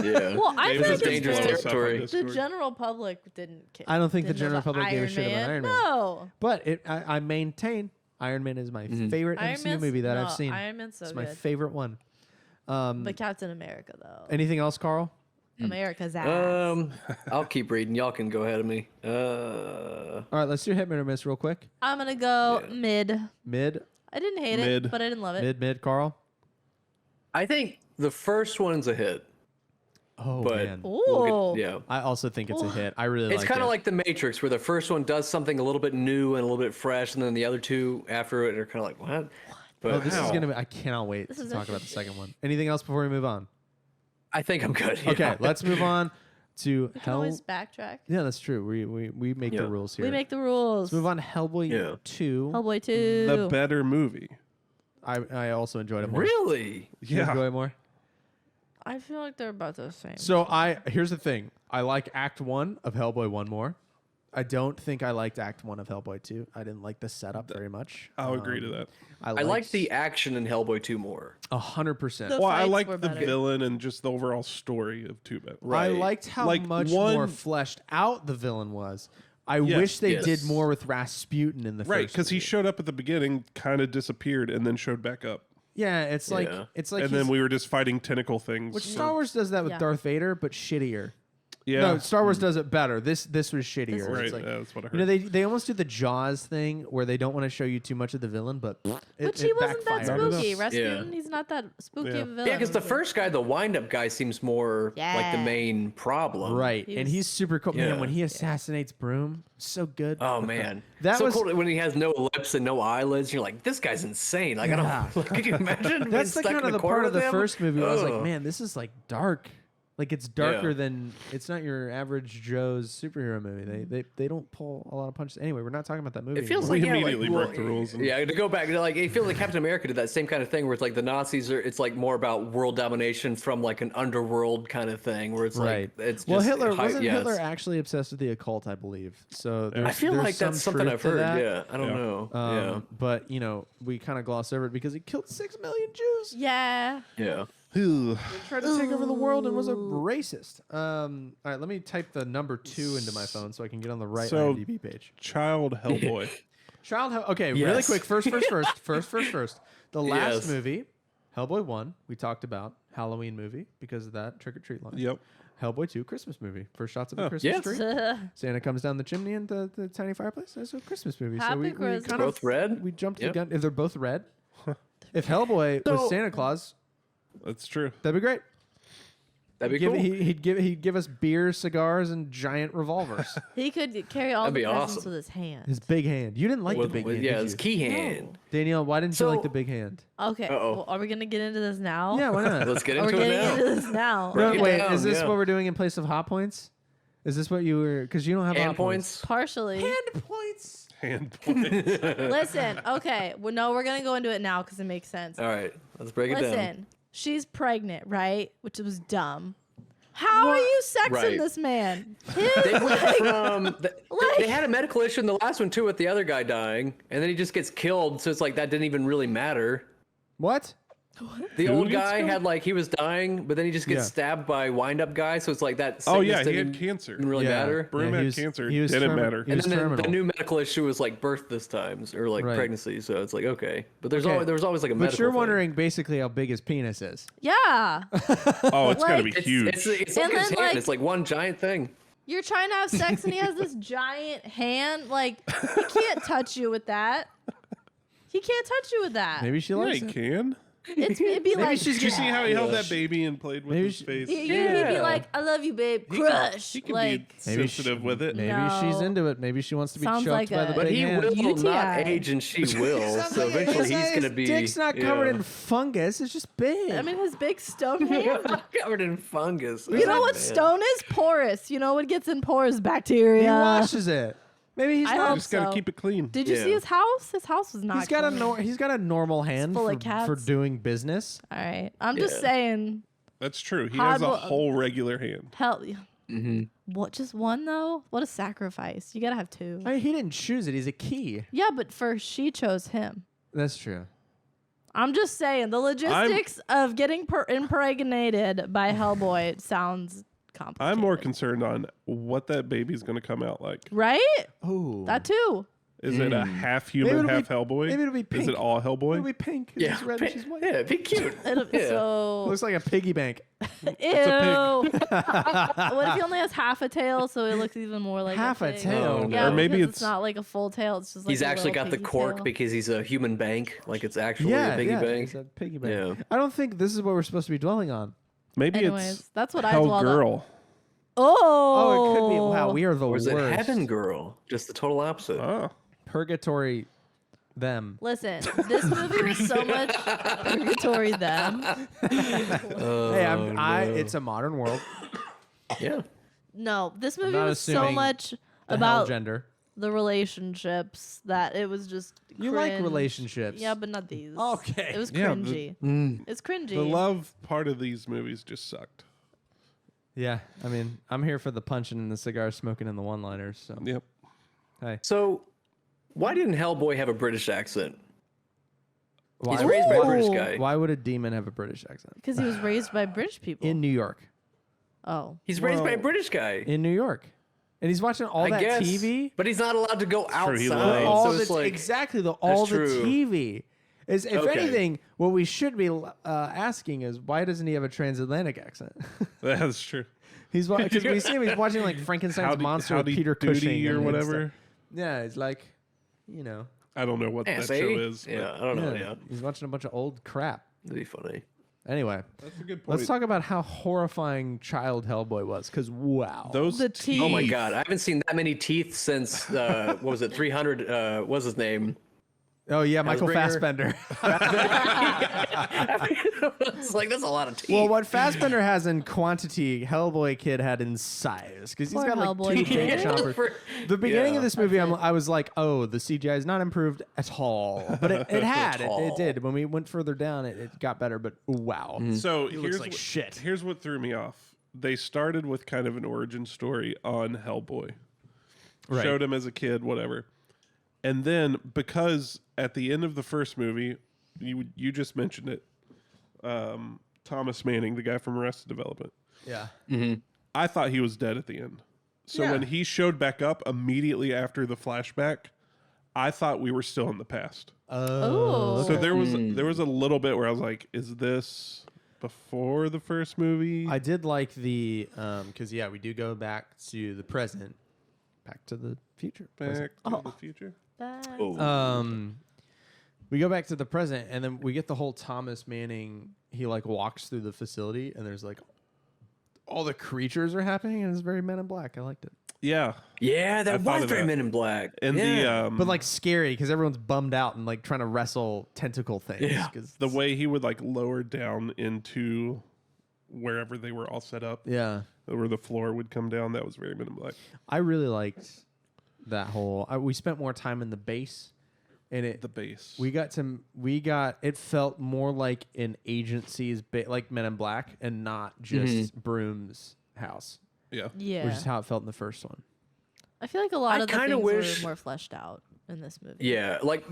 Yeah. Well, I Dave's feel is like dangerous it's territory. the general public didn't care. I don't think the didn't know general about public gave a shit about Iron Man. No. But I maintain Iron Man is my favorite Iron MCU Man's- movie that I've no, seen. Iron Man's so It's my good. favorite one. But Captain America though. Anything else, Carl? America's ass. I'll keep reading. Y'all can go ahead of me. All right, let's do hit, mid, or miss real quick. I'm gonna go Yeah. mid. Mid, I didn't hate it, Mid. but I didn't love it. mid, Carl. I think the first one's a hit, Oh but man, Ooh. yeah. I also think it's a hit. I really It's like kind it. of like The Matrix, where the first one does something a little bit new and a little bit fresh, and then the other two after it are kind of like, what? But Oh, this is How? gonna be. I cannot wait to is talk about the second one. Anything else before we move on? I think I'm good. Okay, yeah. let's move on to We can always backtrack. Yeah, that's true. We make Yeah. the rules here. We make the rules. Let's move on to Hellboy Yeah. 2. Hellboy 2. The better movie. I also enjoyed it more. Really? Did you Yeah. enjoy it more? I feel like they're about the same. So here's the thing. I like Act 1 of Hellboy 1 more. I don't think I liked Act 1 of Hellboy 2. I didn't like the setup very much. I'll agree to that. I like the action in Hellboy 2 more. 100%. The Well, I fights like were the better. villain and just the overall story of Two-Bit. I Right. liked how Like, much one- more fleshed out the villain was. I Yes, wish they yes. did more with Rasputin in the Right, first because he movie. showed up at the beginning, kind of disappeared, and then showed back up. Yeah, it's like Yeah. it's like And then he's- we were just fighting tentacle things. which Star Wars does that with Yeah. Darth Vader, but shittier. Yeah. No, Star Wars does it better. This was shittier. This was- It's Right, like- that's what I heard. you know, they almost do the Jaws thing where they don't want to show you too much of the villain, but But he wasn't that backfires. spooky. Yeah. Rasputin, he's not that spooky Yeah. of a villain. Yeah, because the first guy, the wind-up guy, seems more like the Yeah. main problem. Right, He and was- he's super cool. Man, Yeah. when he assassinates Broom, so good. Oh man, That so was- cool when he has no lips and no eyelids. You're like, this guy's insane. Like Yeah. I don't. Could you imagine? being That's the stuck kind in of the corner part of with the him? first movie where I was like, Ugh. man, this is like dark. Like it's darker Yeah. than it's not your average Joe's superhero movie. They don't pull a lot of punches. Anyway, we're not talking about that movie. It feels anymore. like We yeah, immediately like, broke the rules and- Yeah, to go back, like it feels like Captain America did that same kind of thing, where it's like the Nazis are. It's like more about world domination from like an underworld kind of thing, where it's right. like it's just well, Hitler high- wasn't yes. Hitler actually obsessed with the occult, I believe. So I feel there's like that's some something truth I've to heard. that. Yeah, I don't Yeah. know. But you know, we kind of gloss over it because he killed 6 million Jews. Yeah. Yeah. Ugh. Tried to take over the world and was a racist. All right, let me type the number 2 into my phone so I can get on the right So- IMDb page. Child Hellboy. Okay, really Yes. quick. First. The last Yes. movie, Hellboy 1, we talked about. Halloween movie because of that trick or treat line. Yep. Hellboy 2, Christmas movie. First shots of a Oh, Christmas yes. tree. Santa comes down the chimney and the tiny fireplace. That's a Christmas movie. Happy so we Christmas. kind of Both red? We jumped Yep. the gun. If they're both red, if Hellboy was So- Santa Claus, That's true. that'd be great. That'd be Give, cool. he'd give us beer, cigars, and giant revolvers. He could carry all That'd the be presents awesome. with his hand. His big hand. You didn't like the With- big with- hand, yeah, did his you? key hand. Danielle, why didn't you like So- the big hand? Okay. Uh-oh. Well, are we gonna get into this now? Yeah, why not? Let's get Are we into it getting now. into this now? Break it Wait, down, is this yeah. what we're doing in place of hot points? Is this what you were? Because you don't have Hand hot points. Partially. Hand points. Hand point. Listen. Okay. Well, no, we're gonna go into it now because it makes sense. All right, let's break it down. Listen. She's pregnant, right? Which was dumb. How are you sexing Right. this man? They went from Like- they had a medical issue in the last one too, with the other guy dying, and then he just gets killed. So it's like that didn't even really matter. What? The Who old gets guy killed? had like he was dying, but then he just gets Yeah. stabbed by wind-up guy. So it's like that. Oh, sickness yeah, he had didn't- cancer. Didn't really Yeah. matter. Broom he had was- cancer. he was Didn't termi- matter. he And was then the terminal. new medical issue was like birth this times or like Right. pregnancy. So it's like okay, but there's Okay. always there was always like a medical. But you're thing. wondering basically how big his penis is. Yeah. Oh, it's got to be Like- huge. It's And like his then, hand. like- It's like one giant thing. You're trying to have sex and he has this giant hand. Like, he can't touch you with that. He can't touch you with that. Maybe she yeah, likes he it. can. It'd be like, Did you see how he held Yeah. that baby and played with Maybe his she- face? he'd be Yeah. like, I love you, babe. Crush. He can Like, be Maybe sensitive with it. Maybe No. she's into it. Maybe she wants to be Sounds choked like by the a- But big he hand. will not UTI. age, and she will. Sounds So like it. eventually, His he's gonna be. dick's not covered yeah. in fungus. It's just big. I mean, his big stone hand. covered in fungus. You know Oh, what man. stone is? Porous. You know what gets in pores? he Bacteria. washes it. Maybe he's I not. hope Just got to so. keep it clean. Did you Yeah. see his house? His house was not. He's got clean. he's got a normal hand full for, of cats. for doing business. All right. I'm just Yeah. saying. That's true. He has a Hard- whole regular hand. Hell. Mm-hmm. What? Just one though? What a sacrifice! You gotta have two. I mean, he didn't choose it. He's a key. Yeah, but first she chose him. That's true. I'm just saying the logistics of getting impregnated by Hellboy sounds complicated. I'm more concerned on what that baby's going to come out like. Right? Oh, That too. Is it a half Maybe human, it'll half be- Hellboy? maybe it'll be Is pink. it all Hellboy? It'll be pink. 'Cause he's red and she's white. Yeah, it'd be cute. Yeah. So Looks like a piggy bank. ew. What if he only has half a tail, so it looks even more like Half a pig? tail? Oh, Yeah, Or maybe because it's- not like a full tail. It's just like He's a actually little got the piggy cork tail. because he's a human bank. Like it's actually Yeah, a piggy yeah. bank. It's a piggy bank. Yeah. I don't think this is what we're supposed to be dwelling on. Maybe Anyways, it's that's what I Hell dwelled on. Girl. Oh, it could be. Wow, we are the Or is worst. it Heaven Girl? Just the total opposite. Oh. Purgatory, them. Listen, this movie was so much purgatory them. Hey, it's a modern world. Yeah. No, this movie not was so assuming much The about gender. the relationships that it was just You like cringe. relationships. Yeah, but not these. Okay. It was Yeah, cringy. It's cringy. The love part of these movies just sucked. Yeah, I mean, I'm here for the punching and the cigar smoking and the one-liners. So, Yep. hey, So, why didn't Hellboy have a British accent? why, He's raised by a British Ooh. guy. why would a demon have a British accent Because he was raised by British people. in New York? Oh. He's raised by a Well- British guy. In New York, and he's watching all I that guess. TV. But he's not allowed to go true, he outside. lies. all So it's the like exactly the all the true. TV. Is if Okay. anything, what we should be asking is why doesn't he have a transatlantic accent? That's true. He's because we see him. He's watching like Frankenstein's monster with Howdy Peter Doody Cushing or and whatever. stuff. Yeah, it's like, you know, I don't know what Yeah, that see? show is. But Yeah, I don't know. Yeah, he's watching a bunch of old crap. that'd be funny. Anyway, That's a good point. let's talk about how horrifying child Hellboy was. Because wow, Those The teeth. teeth. Oh my god, I haven't seen that many teeth since what was it? 300. What's his name? oh yeah, Michael Hasbringer. Fassbender. It's like that's a lot of teeth. Well, what Fassbender has in quantity, Hellboy kid had in size because he's Poor got like Hellboy two big kid. chompers. For- The beginning Yeah. of this movie, I was like, oh, the CGI is not improved at all, but it had it did. When we went further down, it got better. But wow, So looks here's like what, shit. Here's what threw me off. They started with kind of an origin story on Hellboy. Right. Showed him as a kid, whatever. And then because at the end of the first movie, you just mentioned it, Thomas Manning, the guy from Arrested Development. yeah. I thought he was dead at the end. So Yeah. when he showed back up immediately after the flashback, I thought we were still in the past. Oh. So there was a little bit where I was like, is this before the first movie? I did like the because yeah, we do go back to the present, back to the future. present. Back to the Future. We go back to the present, and then we get the whole Thomas Manning. He like walks through the facility, and there's like all the creatures are happening, and it's very Men in Black. I liked it, Yeah. yeah, I that thought was of very that. Men in Black. And yeah. but like scary because everyone's bummed out and like trying to wrestle tentacle things. Yeah. 'cause the way he would like lower down into wherever they were all set up, yeah, where the floor would come down, that was very Men in Black. I really liked that whole. We spent more time in the base, and The base. we got it felt more like an agency's like Men in Black and not just Broom's house, yeah. Yeah. which is how it felt in the first one. I feel like a lot I of the kinda things wish- were more fleshed out in this movie. Yeah, like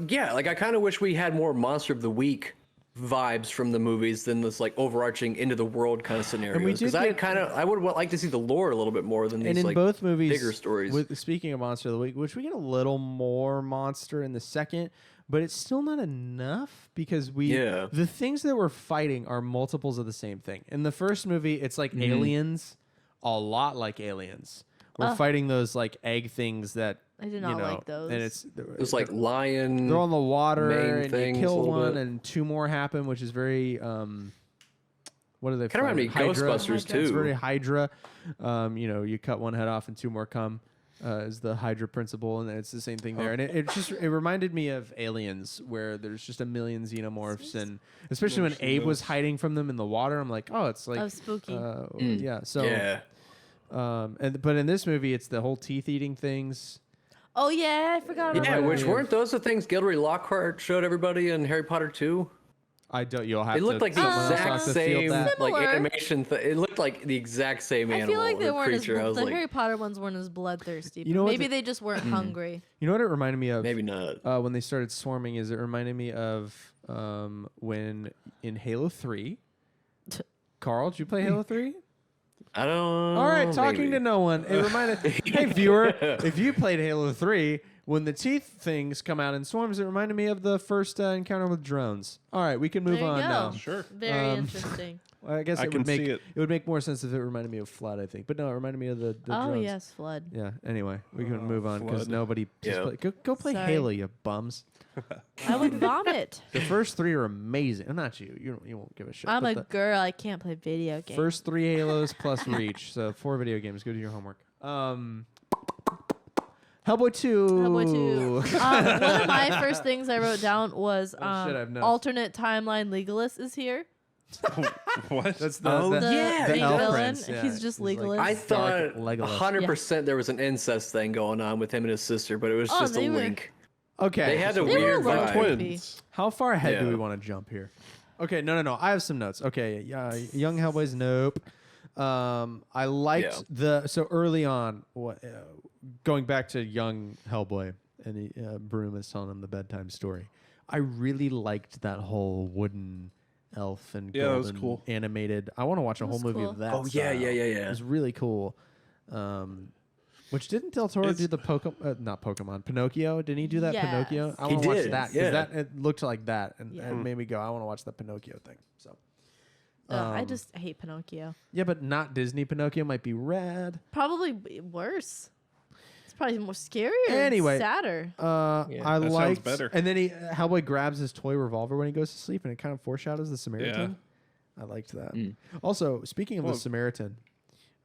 I kind of wish we had more Monster of the Week vibes from the movies than this like overarching into the world kind of scenarios. we did Because I would like to see the lore a little bit more than And these in like both movies, bigger stories. Speaking of Monster of the Week, which we get a little more monster in the second, but it's still not enough because Yeah. the things that we're fighting are multiples of the same thing. In the first movie, it's like aliens, a lot like aliens. We're fighting those like egg things that I did you not know, like those. and it's It's like lion. they're on the water main and things you a kill little one bit. and two more happen, which is very what are they? Kind of remind me of fighting? Hydra. Ghostbusters It's too. very Hydra. You cut one head off and two more come. Is the Hydra principle, and it's the same thing there. And it reminded me of Aliens, where there's just a million xenomorphs, and especially when Abe was hiding from them in the water, I'm like, oh, it's like Oh, spooky. yeah. So Yeah. but in this movie, it's the whole teeth eating things. Oh yeah, I forgot about Yeah, that. which weren't those the things Gilderoy Lockhart showed everybody in Harry Potter 2? I don't. You'll have It looked to. like the someone else exact has to field same that. like Similar. animation. It looked like the exact same I animal feel like they or weren't creature. I as was the like, Harry Potter ones weren't as bloodthirsty. You know what Maybe the- they just weren't hungry. You know what it reminded me of? maybe not. When they started swarming, is it reminded me of when in Halo 3. Carl, did you play Halo 3? I don't. All right, talking maybe. to no one. It reminded, hey viewer, if you played Halo 3, When the teeth things come out in swarms, it reminded me of the first encounter with drones. All right, we can move There you on go. now. Sure. Very interesting. Well, I guess I it can would make see it. would make more sense if it reminded me of Flood, I think. But no, it reminded me of the Oh drones. yes, Flood. Yeah. Anyway, we can move on because Flood. nobody. Just Yeah. go play Sorry. Halo, you bums. I would vomit. The first 3 are amazing. Not you. You won't give a shit. I'm but a the girl. I can't play video games. first 3 Halos plus Reach. So 4 video games. Go do your homework. Hellboy 2. Hellboy 2. One of my first things I wrote down was Oh, shit, I have notes. alternate timeline Legolas is here. What? That's the, Oh, the, yeah, the he elf does. prince. Yeah. He's just like Legolas. I dark thought Legolas. 100% there was an incest thing going on with him and his sister, but it was Oh, just a they were- link. Okay. They had a They were weird a little vibe. creepy. Twins. How far ahead do Yeah. we want to jump here? Okay, no. I have some notes. Okay, young Hellboys, nope. I liked so early on. Going back to young Hellboy, and Broom is telling him the bedtime story. I really liked that whole wooden elf and Yeah, that was golden cool. animated. I want to watch a whole was movie cool. of that. Oh, yeah, style. yeah. It was really cool. Which didn't Del Toro It's- do the not Pokemon, Pinocchio? Didn't he do that Yes. Pinocchio? I He want to watch did, that yeah. that it looked like that, and Yeah. it made me go, I want to watch that Pinocchio thing. So I just hate Pinocchio. yeah, but not Disney Pinocchio might be rad. Probably worse. It's probably more scarier. Anyway. And sadder. I that sounds liked better. and then Hellboy grabs his toy revolver when he goes to sleep, and it kind of foreshadows the Samaritan. I liked that. Also, speaking of the Well- Samaritan,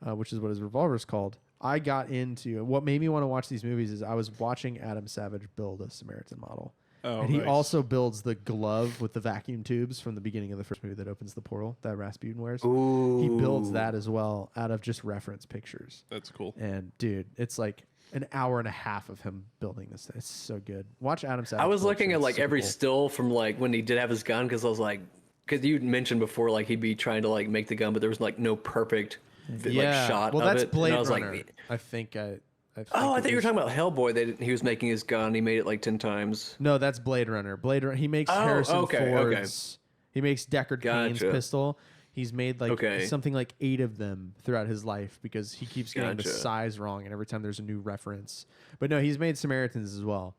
which is what his revolver is called, I got into what made me want to watch these movies is I was watching Adam Savage build a Samaritan model. Oh, And he nice. also builds the glove with the vacuum tubes from the beginning of the first movie that opens the portal that Rasputin wears. Ooh. He builds that as well out of just reference pictures. That's cool. And dude, it's like an hour and a half of him building this thing. It's so good. Watch Adam Savage. I was build looking shit. at It's like super every cool. still from like when he did have his gun because I was like, because you mentioned before like he'd be trying to like make the gun, but there was like no perfect like shot Well, of that's it. Blade and I was Runner. like, I think oh, it I thought you were was- talking about Hellboy. He was making his gun. He made it like 10 times. No, that's Blade Runner. Blade Runner. He makes Oh, Harrison okay, Ford's. He makes Deckard Cain's Gotcha. pistol. He's made like Okay. something like 8 of them throughout his life because he keeps getting the Gotcha. size wrong, and every time there's a new reference. But no, he's made Samaritans as well.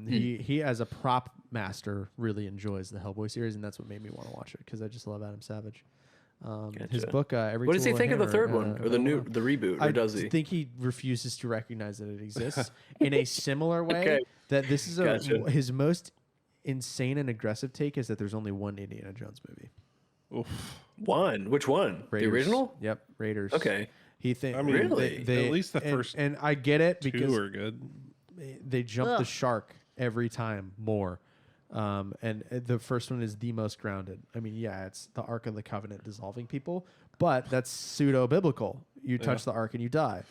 He as a prop master really enjoys the Hellboy series, and that's what made me want to watch it because I just love Adam Savage. His Gotcha. book, every. What does he Tool a think of the Hammer, third one or the reboot? Or I does he? think he refuses to recognize that it exists in a similar way. Okay. That this is Gotcha. his most insane and aggressive take is that there's only one Indiana Jones movie. Oof. One? Which one? Raiders. The original? Yep, Raiders. Okay. He thinks. I mean, Really? at least the and- first and I get it because Two are good. they jump the Ugh. shark every time more. And the first one is the most grounded. I mean, yeah, it's the Ark of the Covenant dissolving people, but that's pseudo biblical. You touch the Ark and you die.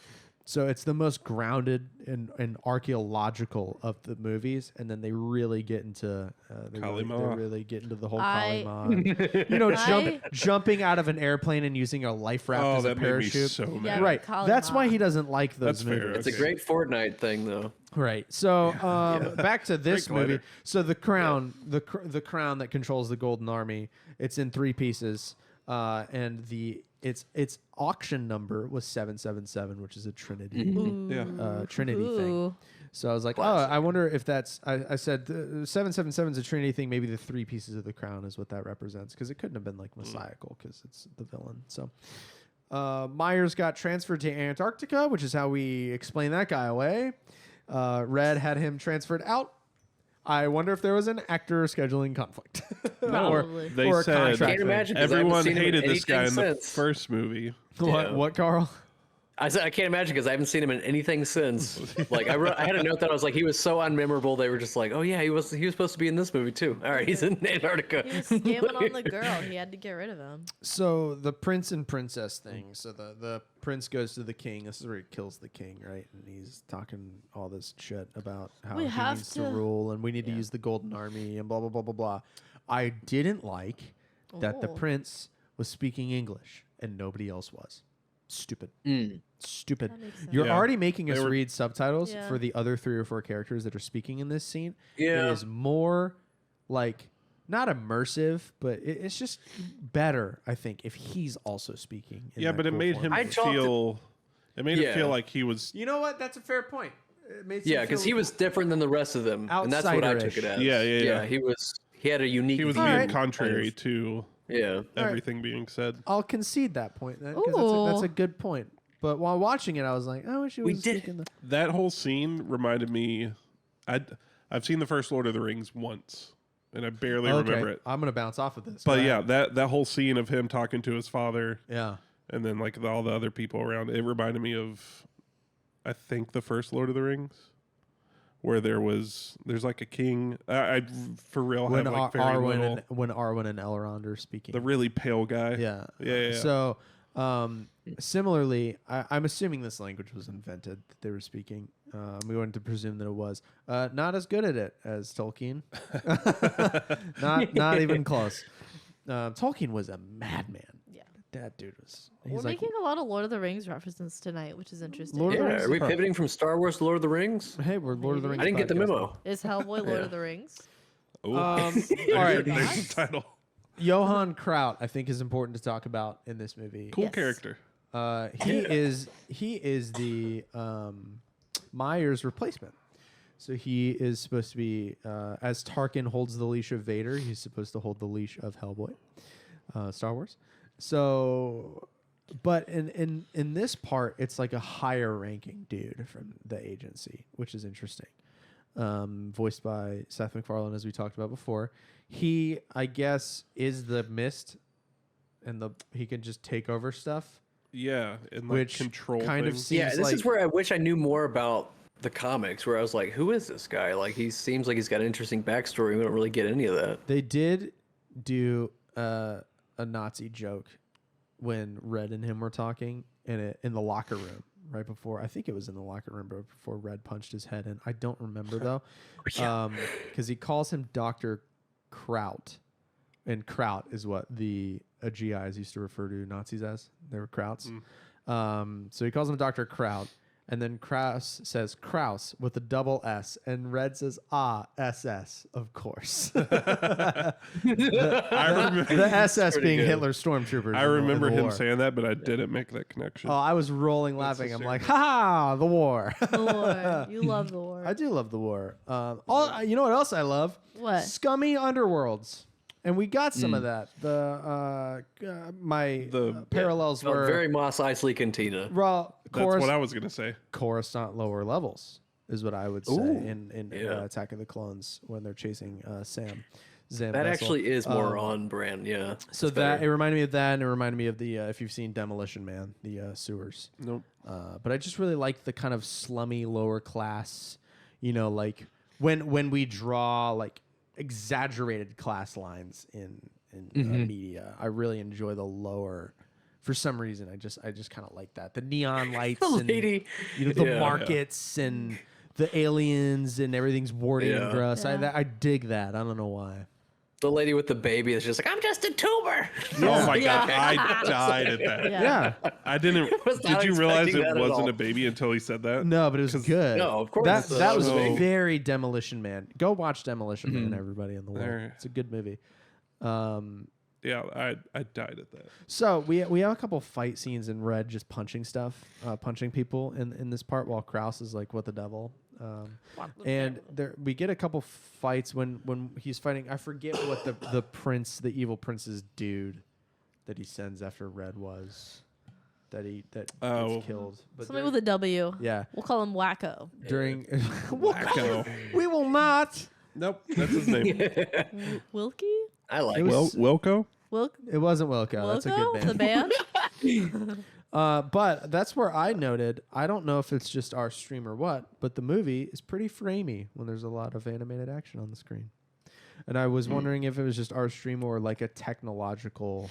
So it's the most grounded and archaeological of the movies, and then they really get into they Kalima. really get into the whole I- Kalima. You know, jumping out of an airplane and using a life raft Oh, as a that made me parachute. so mad. Yeah, Right. Kalima. That's why he doesn't like those That's fair. movies. It's a Okay. great Fortnite thing, though. Right. So back to this Great glitter. movie. So the crown, the crown that controls the Golden Army, it's in 3 pieces, and its auction number was 777, which is a Trinity Yeah. Trinity thing. Ooh. So I was like, oh, I wonder if that's. I said 777 is a Trinity thing. Maybe the 3 pieces of the crown is what that represents because it couldn't have been like Messiacal because it's the villain. So. Myers got transferred to Antarctica, which is how we explain that guy away. Red had him transferred out. I wonder if there was an actor scheduling conflict. Probably. They or a said contract Can't thing. imagine 'cause I haven't everyone seen him in hated this guy in anything the since. first movie. Yeah. What, Carl? I said I can't imagine because I haven't seen him in anything since. Like I had a note that I was like, he was so unmemorable. They were just like, oh yeah, he was supposed to be in this movie too. All right, he's in Antarctica. He was scamming on the girl. He had to get rid of him. So the prince and princess thing. So the prince goes to the king. This is where he kills the king, right? And he's talking all this shit about how We he have needs to to- rule and we need to use the Golden Army and blah blah blah blah blah. I didn't like that the Oh. prince was speaking English and nobody else was. Stupid. Stupid. That makes sense. You're Yeah. already making They us were- read subtitles Yeah. for the other 3 or 4 characters that are speaking in this scene. Yeah. It is more like not immersive, but it's just better, I think, if he's also speaking. In Yeah, that but it cool made form. him I talked to- feel. It made it Yeah. feel like he was. You know what? That's a fair point. It made Yeah, because he was different than the rest of them, and that's what I took it Outsider-ish. as. Yeah. He had a unique. He was view being Alright. contrary to Yeah. everything being said. I'll concede that point then, because that's Ooh. a good point. But while watching it, I was like, I wish he was speaking the. That whole scene reminded me. I've seen the first Lord of the Rings once, and I barely remember it. I'm gonna bounce off of this. But Go yeah, ahead. that whole scene of him talking to his father, Yeah. and then like all the other people around, it reminded me of, I think, the first Lord of the Rings, where there's like a king. I for real When have like very little. when Arwen and Elrond are speaking. The really pale guy. Yeah. Yeah. So, similarly, I'm assuming this language was invented that they were speaking. I'm going to presume that it was. Not as good at it as Tolkien. not even close. Tolkien was a madman. Yeah. That dude was. We're He's like, making a lot of Lord of the Rings references tonight, which is interesting. Lord of the Yeah. Rings. Are we pivoting from Star Wars to Lord of the Rings? hey, we're Lord of the Rings. I didn't get the podcast. memo. Is Hellboy Lord of the Rings? Ooh. All right. There's the title. Johann Kraut, I think, is important to talk about in this movie. Cool Yes. character. He is the Myers replacement. So he is supposed to be, as Tarkin holds the leash of Vader, he's supposed to hold the leash of Hellboy, Star Wars. So, but in this part, it's like a higher ranking dude from the agency, which is interesting. Voiced by Seth MacFarlane, as we talked about before. He, I guess, is the Mist, and he can just take over stuff. Yeah, and like Which control kind of things. seems Yeah, this like is where I wish I knew more about the comics, where I was like, who is this guy? Like, he seems like he's got an interesting backstory. We don't really get any of that. they did do a Nazi joke when Red and him were talking in the locker room right before. I think it was in the locker room before Red punched his head in. I don't remember though, because he calls him Dr. Kraut, and Kraut is what the GIs used to refer to Nazis as. They were Krauts. So he calls him Dr. Kraut. And then Kraus says Kraus with a double S, and Red says SS, of course. I remember, The SS being good. Hitler's stormtroopers. I in the remember him war. saying that, but I didn't make that connection. Oh, I was rolling laughing. I'm like, ha, the war. The war. You love the war. I do love the war. You know what else I love? What? Scummy underworlds. And we got some of that. The parallels Felt were very Mos Eisley Cantina. well, That's what I was gonna say. Coruscant lower levels is what I would say in yeah. Attack of the Clones when they're chasing Sam. Zam That Vessel. actually is more on brand, yeah. So It's that better. it reminded me of that, and it reminded me of the if you've seen Demolition Man, the sewers. Nope. But I just really like the kind of slummy lower class, like when we draw like exaggerated class lines in media. I really enjoy the lower. For some reason, I just kind of like that. The neon lights, The and lady. the Yeah. markets and the aliens and everything's warty and Yeah. gross. Yeah. I dig that. I don't know why. The lady with the baby is just like, I'm just a tuber. Oh my Yeah. god, I died at that. Yeah. I didn't. Was not Did you realize expecting it that at wasn't all. a baby until he said that? No, but it was good. No, of course That it's a- that was So- very Demolition Man. Go watch Demolition Man, everybody in the world. There. It's a good movie. Yeah, I died at that. So we have a couple fight scenes in Red just punching stuff, punching people in this part while Kraus is like, what the devil? And there we get a couple fights when he's fighting. I forget what the evil prince's dude that he sends after Red was that gets killed. But Something with a W. yeah. We'll call him Wacko. During Wacko. we will not. Nope, that's his name. Wilkie? I like It it. was- Wilco. Wilco? It wasn't Wilco. That's a good The band. band? But that's where I noted. I don't know if it's just our stream or what, but the movie is pretty framey when there's a lot of animated action on the screen. And I was wondering if it was just our stream or like a technological,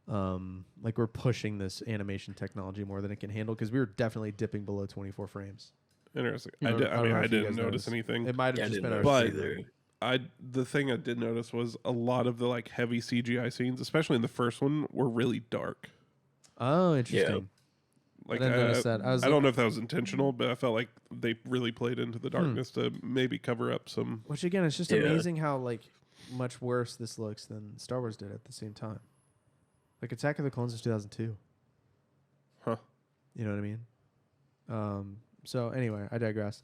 like we're pushing this animation technology more than it can handle, because we were definitely dipping below 24 frames. Interesting. I don't know I if you didn't guys notice noticed. anything. It might Yeah, I have just didn't been our notice But stream. either. the thing I did notice was a lot of the like heavy CGI scenes, especially in the first one, were really dark. Oh, interesting. Like didn't notice that. I don't know if that was intentional, but I felt like they really played into the darkness to maybe cover up some. Which again, it's just Yeah. amazing how like much worse this looks than Star Wars did at the same time. Like Attack of the Clones is 2002. Huh. You know what I mean? So anyway, I digress.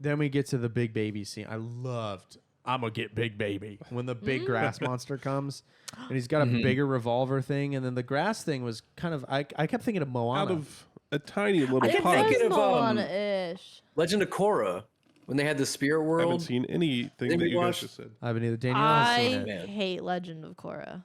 Then we get to the big baby scene. I loved I'm gonna get big baby when the big grass monster comes and he's got a bigger revolver thing, and then the grass thing was kind of I kept thinking of Moana. Out of a tiny little kept pod. thinking It of, was Moana-ish. Legend of Korra, when they had the spirit I world. haven't seen anything that you guys just said. I haven't either. Danielle has seen it. Man. hate Legend of Korra.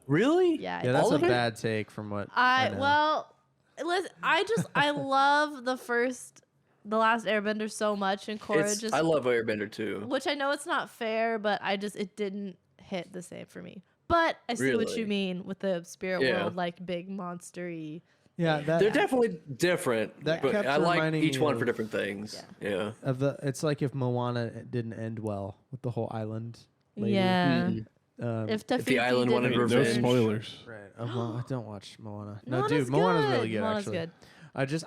Really? Yeah. Yeah, that's All a of it? bad take from what I know. Well, listen, I love the last Airbender so much, and Korra I love Airbender too. which I know it's not fair, but it didn't hit the same for me. But I see what Really? you mean with the spirit Yeah. world, like big monstery. Yeah, They're definitely different, That but kept I like reminding each me one of- for different things. Yeah. it's like if Moana didn't end well with the whole island. lady. Yeah. If If the island wanted didn't No revenge. spoilers. right. I don't watch Moana. No, Moana's dude, Moana's really good. good. Moana's actually. good.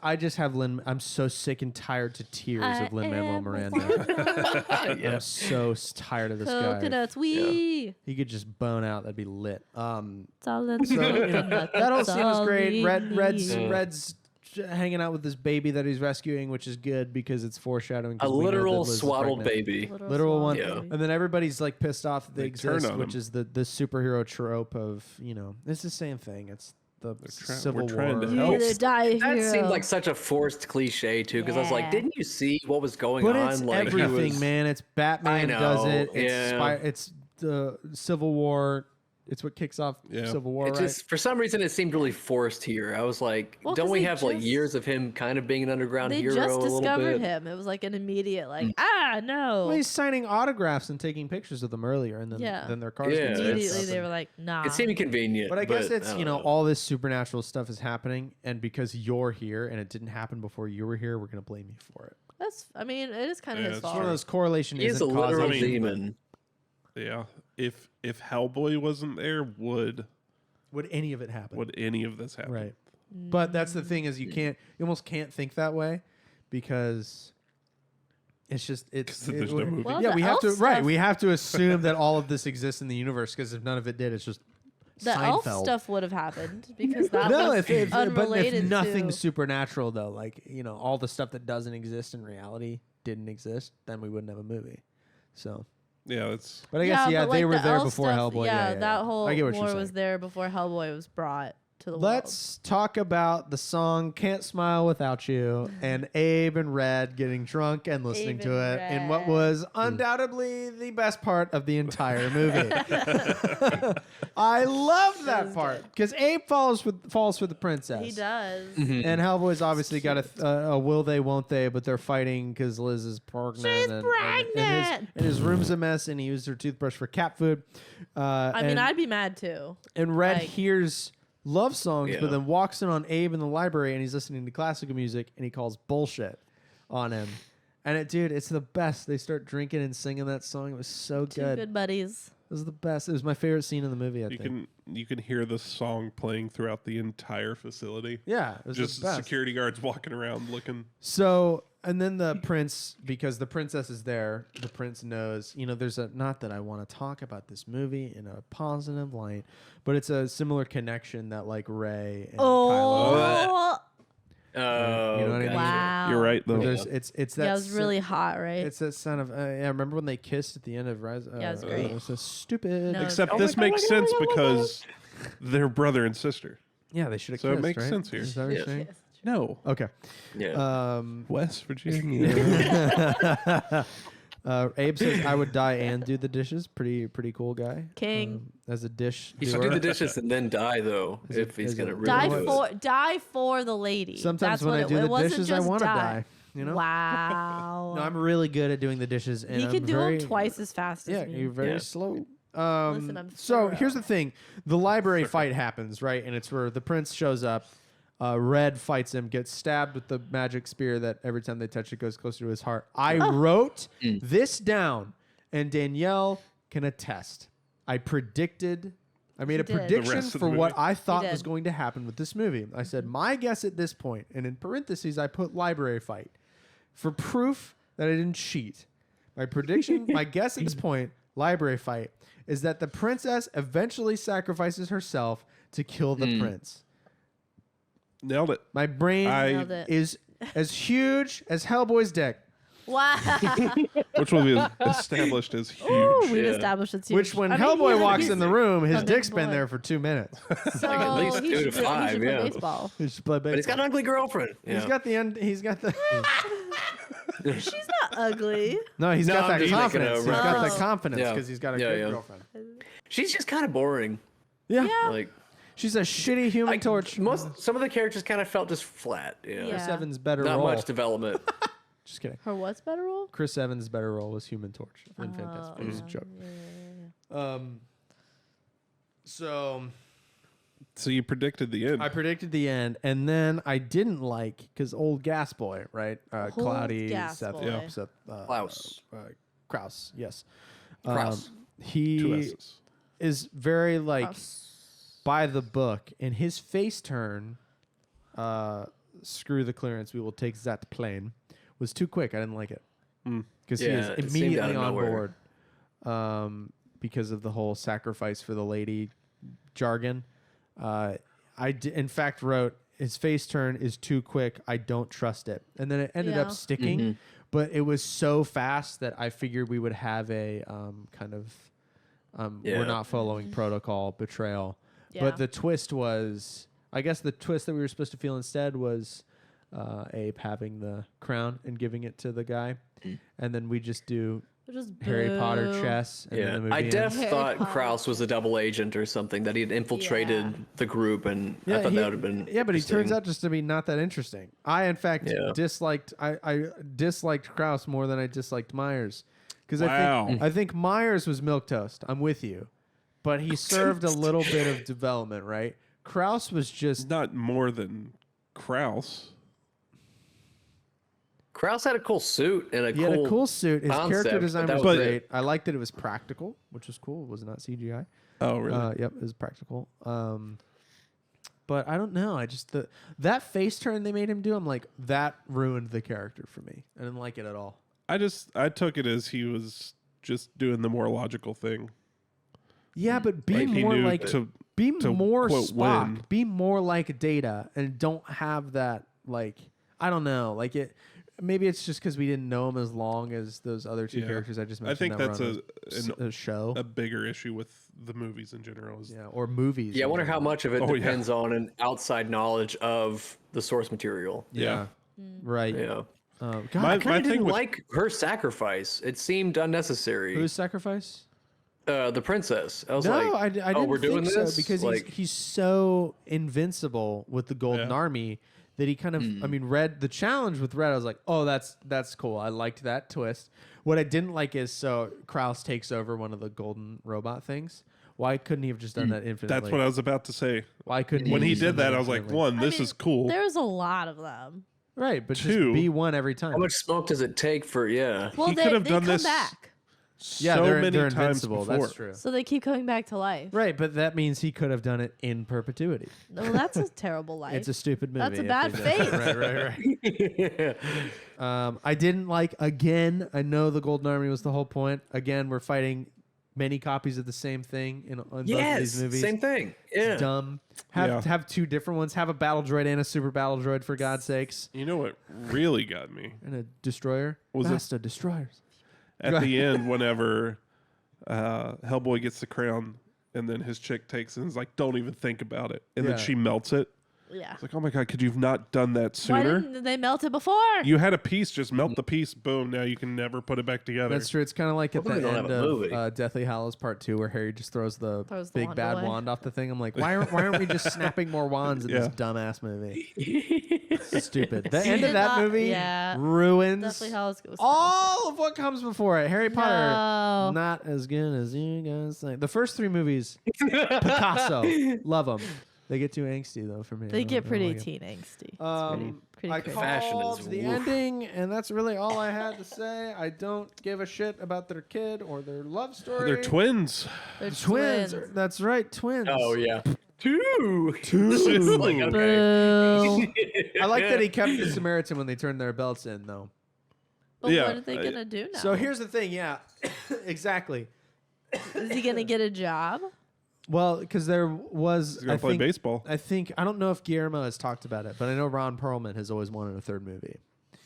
I just have Lin. I'm so sick and tired to tears of Lin Manuel am Miranda. I'm Yeah. so tired of this guy. Coconuts, wee. He could just bone out. That'd be lit. It's all in So, you know, coconut, that whole that's scene was all great. we Red's need. hanging out with this baby that he's rescuing, which is good because it's foreshadowing. A 'cause we know that literal Liz is swaddled pregnant. baby. Literal one. Yeah. And then everybody's like pissed off that they They turn exist, on which him. is the superhero trope of, it's the same thing. It's the Civil we're trying to War. help. You either die a That hero. seemed like such a forced cliche too, because I was like, Yeah. didn't you see what was going But on? it's Like he everything, was- man. It's Batman I does know, it. It's yeah. it's the Civil War. It's what kicks off Yeah. Civil War, It right? just for some reason it seemed really forced here. I was like, Well, don't 'cause we they have like just- years of him kind of being an underground They hero just a little discovered bit? him. It was like an immediate, Mm. no. Well, he's signing autographs and taking pictures of them earlier, and then Yeah. then their cars Yeah, get it's- messed Immediately up they and- were like, nah. It seemed convenient. But I guess it's, don't you know, know. all this supernatural stuff is happening, and because you're here and it didn't happen before you were here, we're going to blame you for it. It is kind of Yeah, his it's It's fault. one of those correlation He is a isn't literal causation. demon. Yeah. If Hellboy wasn't there, would Would any of it happen? any of this happen? Right. But that's the thing is you almost can't think that way because it's just there's no movie. Well, yeah, the we have elf to stuff- we have to assume that all of this exists in the universe because if none of it did, it's just The elf Seinfeld. stuff would have happened because that No, was if but if unrelated nothing to. supernatural though, like all the stuff that doesn't exist in reality didn't exist, then we wouldn't have a movie. So, Yeah, that's but I guess but, they like, were the there elf before stuff, Hellboy. Yeah, Yeah, that whole I get what war you're was saying. there before Hellboy was brought to the Let's talk about the song "Can't Smile Without You" and Abe and Red getting drunk and listening Abe to and it in what Red. was undoubtedly the best part of the entire movie. I love that was part good. because Abe falls for the princess. world. He does. Mm-hmm. And Hellboy's obviously got a will they, won't they, but they're fighting because Liz is pregnant. She's and pregnant! his room's a mess, and he used her toothbrush for cat food. I mean, I'd be mad too. and Red like- hears love songs, Yeah. but then walks in on Abe in the library, and he's listening to classical music, and he calls bullshit on him. And it's the best. They start drinking and singing that song. It was so Two good. good buddies. It was the best. It was my favorite scene in the movie. I you think. can hear the song playing throughout the entire facility. Yeah, it was Just the best. security guards walking around looking. So, and then the prince, because the princess is there, the prince knows, there's not that I want to talk about this movie in a positive light, but it's a similar connection that like Ray and Kylo. Oh, Oh, You know what I mean? gotcha. wow. You're right though. But there's, it's that. Yeah, it was really hot, right? It's that sound of. Yeah, remember when they kissed at the end of Rise? Yeah, it was great. It was so stupid. No. Except Oh my this God, makes oh my God, sense oh my God. because they're brother and sister. Yeah, they should have So it kissed. makes right? sense here. Is that what you're Yes. saying? No, Okay. Yeah. West Virginia. Abe says, "I would die and do the dishes." Pretty cool guy. King. As a dish. He should doer. do the dishes and then die though, if he's is gonna it- really Die do it. for the lady. Sometimes That's when what I do it the wasn't dishes, I just want to die. Wow. No, I'm really good at doing the dishes, and he I'm could do very, them twice as fast Yeah, as me. you're very Yeah. slow. Listen, I'm so thorough. here's the thing: the library fight happens, right? And it's where the prince shows up. Red fights him, gets stabbed with the magic spear that every time they touch it goes closer to his heart. I wrote this down, and Danielle can attest. I made a did. The prediction rest of for the what movie. I thought did. was going to happen with this movie. I said, my guess at this point, and in parentheses, I put library fight for proof that I didn't cheat. My prediction, my guess at this point, library fight, is that the princess eventually sacrifices herself to kill the prince. Nailed it. My brain Nailed it. is as huge as Hellboy's dick. Wow. Which will be established as huge. Ooh, we've Yeah. established it's huge. Which, when I mean, Hellboy walks he's in the room, his a big dick's been boy. there for 2 minutes. So Like at least he 2 to should play- he 5, should play yeah. baseball. He should play But he's got baseball. an ugly girlfriend. He's got the end. He's got the. She's not ugly. No, he's No, got I'm that just making confidence. a He's got the reference. confidence Yeah. because he's got a Yeah, good yeah. girlfriend. She's just kind of boring. Yeah. Yeah. Like She's a shitty Human Torch. some of the characters kind of felt just flat. Yeah. Yeah. Chris Evans' better Not role. much development. Just kidding. Her what's better role? Chris Evans' better role was Human Torch in Fantastic. It was a joke. So So you predicted the end. I predicted the end, and then I didn't like because old Gas Boy, right? Old Cloudy, Gas Seth, Boy. Seth Klaus. Kraus, yes. Kraus. Two He S's. is very like House. by the book, and his face turn, screw the clearance, we will take that plane, was too quick. I didn't like it because he Yeah, is it seemed immediately out of on nowhere. board because of the whole sacrifice for the lady jargon. In fact, wrote his face turn is too quick. I don't trust it, and then it ended up Yeah. sticking. But it was so fast that I figured we would have a kind of Yeah. we're not following protocol betrayal. Yeah. But the twist was, I guess the twist that we were supposed to feel instead was Abe having the crown and giving it to the guy, and then we just do Just Harry Potter boo. chess. And then Yeah, the movie I ends. Harry thought Potter. Kraus was a double agent or something, that he had infiltrated Yeah. the group, and I thought he- that would have been yeah, but he turns interesting. out just to be not that interesting. I, in fact, Yeah. disliked. I disliked Kraus more than I disliked Myers, because Wow. I think Myers was milquetoast. I'm with you, but he served a little bit of development, right? Kraus was just Not more than Kraus. Kraus had a cool suit and he had a cool suit. His concept, character but design that was was- great. I liked that it was practical, which was cool. It was not CGI. Oh, really? Yep, it was practical. But I don't know. I just that face turn they made him do. I'm like, that ruined the character for me. I didn't like it at all. I took it as he was just doing the more logical thing. Yeah, but be Like he more knew like to more quote, Spock. win. Be more like Data, and don't have that like I don't know. Like it. Maybe it's just because we didn't know him as long as those other two Yeah. characters I just I mentioned. think that that's were on a show. a bigger issue with the movies in general. Is Yeah, or movies. Yeah, I in wonder how general. much of it Oh, yeah. depends on an outside knowledge of the source material. Yeah. Right. Yeah. God, My- I kind of thing didn't with- like her sacrifice. It seemed unnecessary. whose sacrifice? The princess? I was No, like, I didn't we're doing think this so because like, he's so invincible with the Golden Yeah. Army that he kind of I mean Red the challenge with Red I was like, "Oh, that's cool. I liked that twist." What I didn't like is so Kraus takes over one of the golden robot things. Why couldn't he have just done that infinitely? that's what I was about to say. Why couldn't When he just done did that, I was like, infinitely? one, I this mean, is cool. There's a lot of them. Right, but Two. just be one every time. how much smoke does it take for? Yeah. Well, He they could have they done come this back, Yeah, so they're many times invincible. before. That's true. so they keep coming back to life. Right, but that means he could have done it in perpetuity. Well, that's a terrible life. It's a stupid movie. That's a if bad they did that. fate. Right. I didn't like again. I know the Golden Army was the whole point. Again, we're fighting many copies of the same thing in both of Yes, these movies. same thing. It's Yeah. dumb. Yeah. Have two different ones. Have a battle droid and a super battle droid for God's sakes, You know what really got me? and a destroyer. Was it- Master destroyers. At the end, whenever Hellboy gets the crown and then his chick takes it and is like, don't even think about it. And Yeah. then she melts it. Yeah. It's like, oh my God, could you have not done that Why sooner? didn't they melt it before? You had a piece, just melt the piece, boom, now you can never put it back together. That's true. It's kind of like at the Hopefully they don't end have a of movie. Deathly Hallows Part 2 where Harry just throws the Throws the big wand bad away. wand off the thing. I'm like, why aren't we just snapping more wands in this Yeah. dumbass movie? It's stupid. The You end of did that not- movie yeah. ruins Deathly Hallows goes. all of what comes before it. Harry Potter, No. not as good as you guys think. The first three movies, Picasso, love them. They get too angsty though for me. They get pretty like it. teen angsty. It's I pretty crazy. Fashion called is the woof. ending, and that's really all I had to say. I don't give a shit about their kid or their love story. They're twins. They're twins. That's right, twins. Oh yeah. Two. Two. Like, okay. Boo. I like that he kept the Samaritan when they turned their belts in, though. But Yeah, what are they gonna do now? So here's the thing, yeah, exactly. Is he gonna get a job? Well, because there was, He's gonna play baseball. I think I don't know if Guillermo has talked about it, but I know Ron Perlman has always wanted a third movie,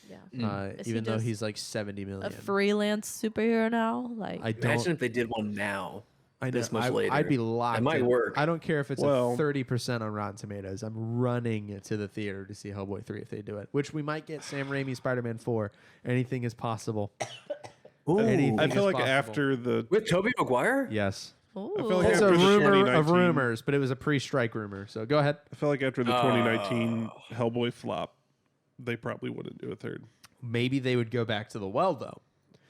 Yeah. Is he even though just he's like 70 a million. freelance superhero now. Like, I don't. Imagine if they did one now. I know, this much later. I'd be locked. It might in. work. I don't care if it's Well- a 30% on Rotten Tomatoes. I'm running to the theater to see Hellboy 3 if they do it, which we might get Sam Raimi Spider-Man 4. Anything is possible. Anything I feel is like possible. after the With Tobey Maguire? Yes. ooh. I feel like It's after a the rumor of 2019 rumors, but it was a pre-strike rumor. So go ahead. I feel like after the 2019 Hellboy flop, they probably wouldn't do a third. Maybe they would go back to the well though.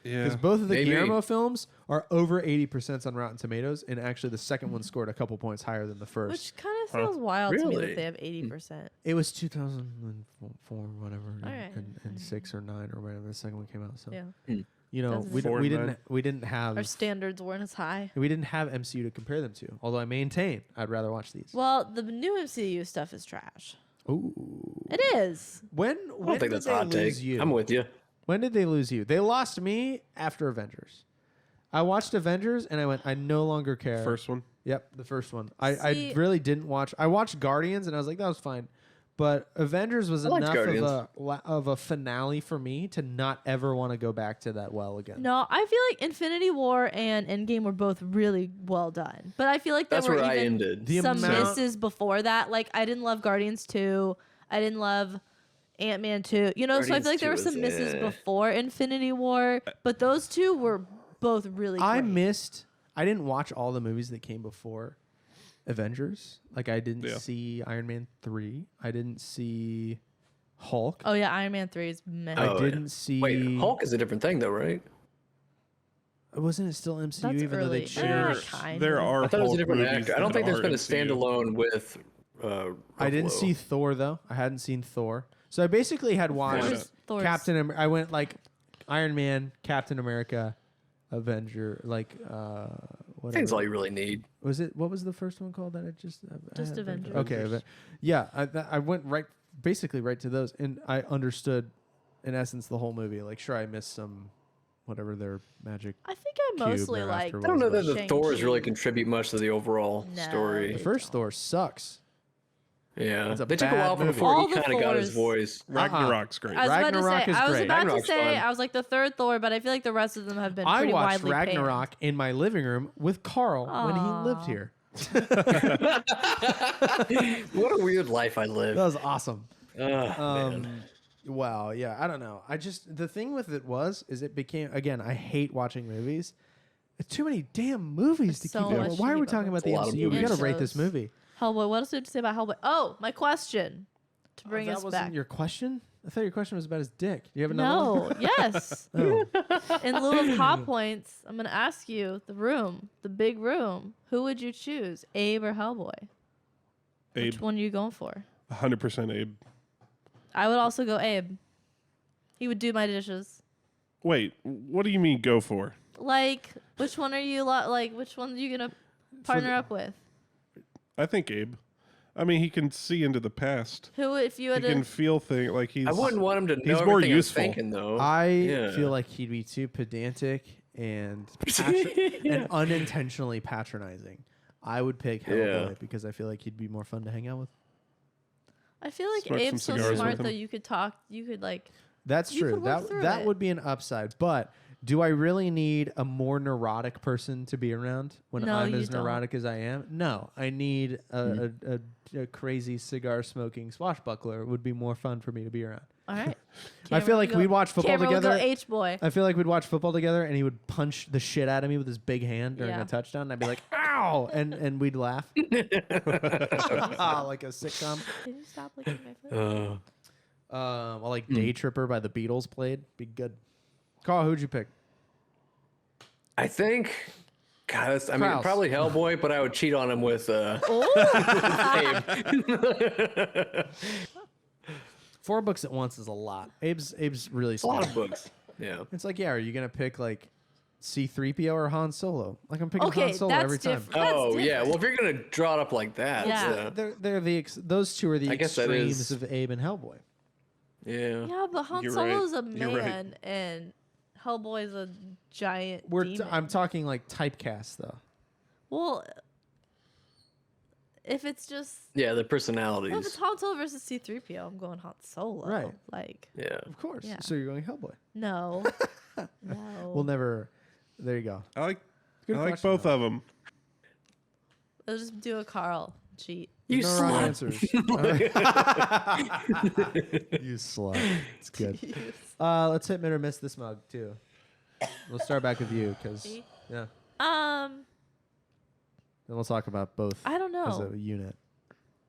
Yeah. Because both of the Maybe. Guillermo films are over 80% on Rotten Tomatoes, and actually the second one scored a couple points higher than the first. Which kind of feels wild to me Really? that they have 80%. It was 2004, whatever, Alright. and 6 or 9 or whatever the second one came out. So Yeah. you know, Doesn't- we, Four we and didn't we didn't have Our standards weren't as high. we didn't have MCU to compare them to. Although I maintain I'd rather watch these. Well, the new MCU stuff is trash. Ooh, It is. when I when don't think did that's they a hot take. lose you? I'm with you. When did they lose you? They lost me after Avengers. I watched Avengers and I went, I no longer care. First one. Yep, the first one. I See- really didn't watch. I watched Guardians and I was like, that was fine. But Avengers was liked enough Guardians. of a finale for me to not ever want to go back to that well again. No, I feel like Infinity War and Endgame were both really well done. But I feel like there That's were where I even ended. The some amount- misses before that. Like, I didn't love Guardians 2. I didn't love Ant-Man 2. You know, so I Guardians feel like there 2 were some was, misses eh. before Infinity War. But those two were both really I great. missed. I didn't watch all the movies that came before Avengers. Like I didn't Yeah. see Iron Man 3. I didn't see Hulk. Oh, yeah, Iron Man 3 is meh. I Oh, didn't yeah. see. Wait, Hulk is a different thing, though, right? Wasn't it still MCU? That's even though early. they Yeah, changed? kind There of. are I thought it was a Hulk different movies actor. I don't that think there's are been a MCU. standalone with. I didn't Ruffalo. see Thor though. I hadn't seen Thor, so I basically had watched Thor's- Thor's- I went like Iron Man, Captain America, Avenger, like whatever. I think it's all you really need. Was it? What was the first one called that I just? Just had? Avengers. Okay, yeah. I went basically right to those, and I understood, in essence, the whole movie. Like, sure, I missed some, whatever their magic. I think I Cube mostly thereafter like. I don't know that was the Shang-Chi. Thors really contribute much to the overall No, story. The first Thor sucks. Yeah, It's a they took a bad while movie. before All he the kind of got his Thors- voice. Ragnarok's great. I was about to Ragnarok say. is I was great. about to Ragnarok's say. fun. I was like the third Thor, but I feel like the rest of them have been I pretty watched widely Ragnarok panned. in my living room with Carl when he lived Aw. here. What a weird life I live. That was awesome. Man. Wow, yeah, I don't know. The thing with it is it became, again, I hate watching movies. It's too many damn movies to So keep much up. to Why are we keep up talking with. about the It's a lot of MCU? We movies. gotta rate this Shows. movie. Hellboy. What else did you say about Hellboy? Oh, my question to bring that us wasn't back. your question? I thought your question was about his dick. Do you have another one? No, yes. Oh. In lieu of hot points, I'm gonna ask you the big room. Who would you choose, Abe or Hellboy? Abe, Which one are you going for? 100% Abe. I would also go Abe. He would do my dishes. Wait, what do you mean go for? Like, which one are you like? Which one are you gonna partner up with? I think Abe. I mean, he can see into the past. Who, if you He had can to? feel things like he's. I wouldn't want him to know more everything useful. I was thinking, though. I Yeah. feel like he'd be too pedantic and and unintentionally patronizing. I would pick Hellboy Yeah. because I feel like he'd be more fun to hang out with. I feel like Smoke some Abe's so cigars smart with him. that you could talk. You could like. That's You true. could work That through that it. would be an upside. But do I really need a more neurotic person to be around when No, I'm you as don't. neurotic as I am? No, I need a crazy cigar smoking swashbuckler. Would be more fun for me to be around. All right. I feel like we'd watch football Cameron together. Would go H boy. I feel like we'd watch football together, and he would punch the shit out of me with his big hand during Yeah. a touchdown. And I'd be like, "Ow!" and we'd laugh like a sitcom. Can you stop licking my foot? While like Day Tripper by the Beatles played, be good. Carl, who'd you pick? I think. God, I mean, Kraus. probably Hellboy, but I would cheat on him with Abe. Four books at once is a lot. Abe's really A lot smart. of books. Yeah. It's like, yeah, are you gonna pick like C-3PO or Han Solo? Like I'm picking Okay, Han Solo that's every time. different. That's Oh yeah. different. Well, if you're gonna draw it up like that, Yeah. They're those two are the I guess that extremes is- of Abe and Hellboy. yeah. Yeah, but Han You're right. Solo's a You're right. man and Hellboy's a giant I'm demon. talking like typecast though. Well, if it's just Yeah, the well, if it's personalities. Han Solo versus C-3PO, I'm going Han Solo. Right. Like, Yeah. Of course. Yeah. So you're going Hellboy. no, no. We'll never. There you go. I like Good I like question, both though. of them. Let's just do a Carl cheat. You No wrong slut. answers. You slut. It's good. Let's hit mid or miss this mug too. We'll start back with you because Me? yeah. Um, Then we'll talk about both I don't as know. a unit.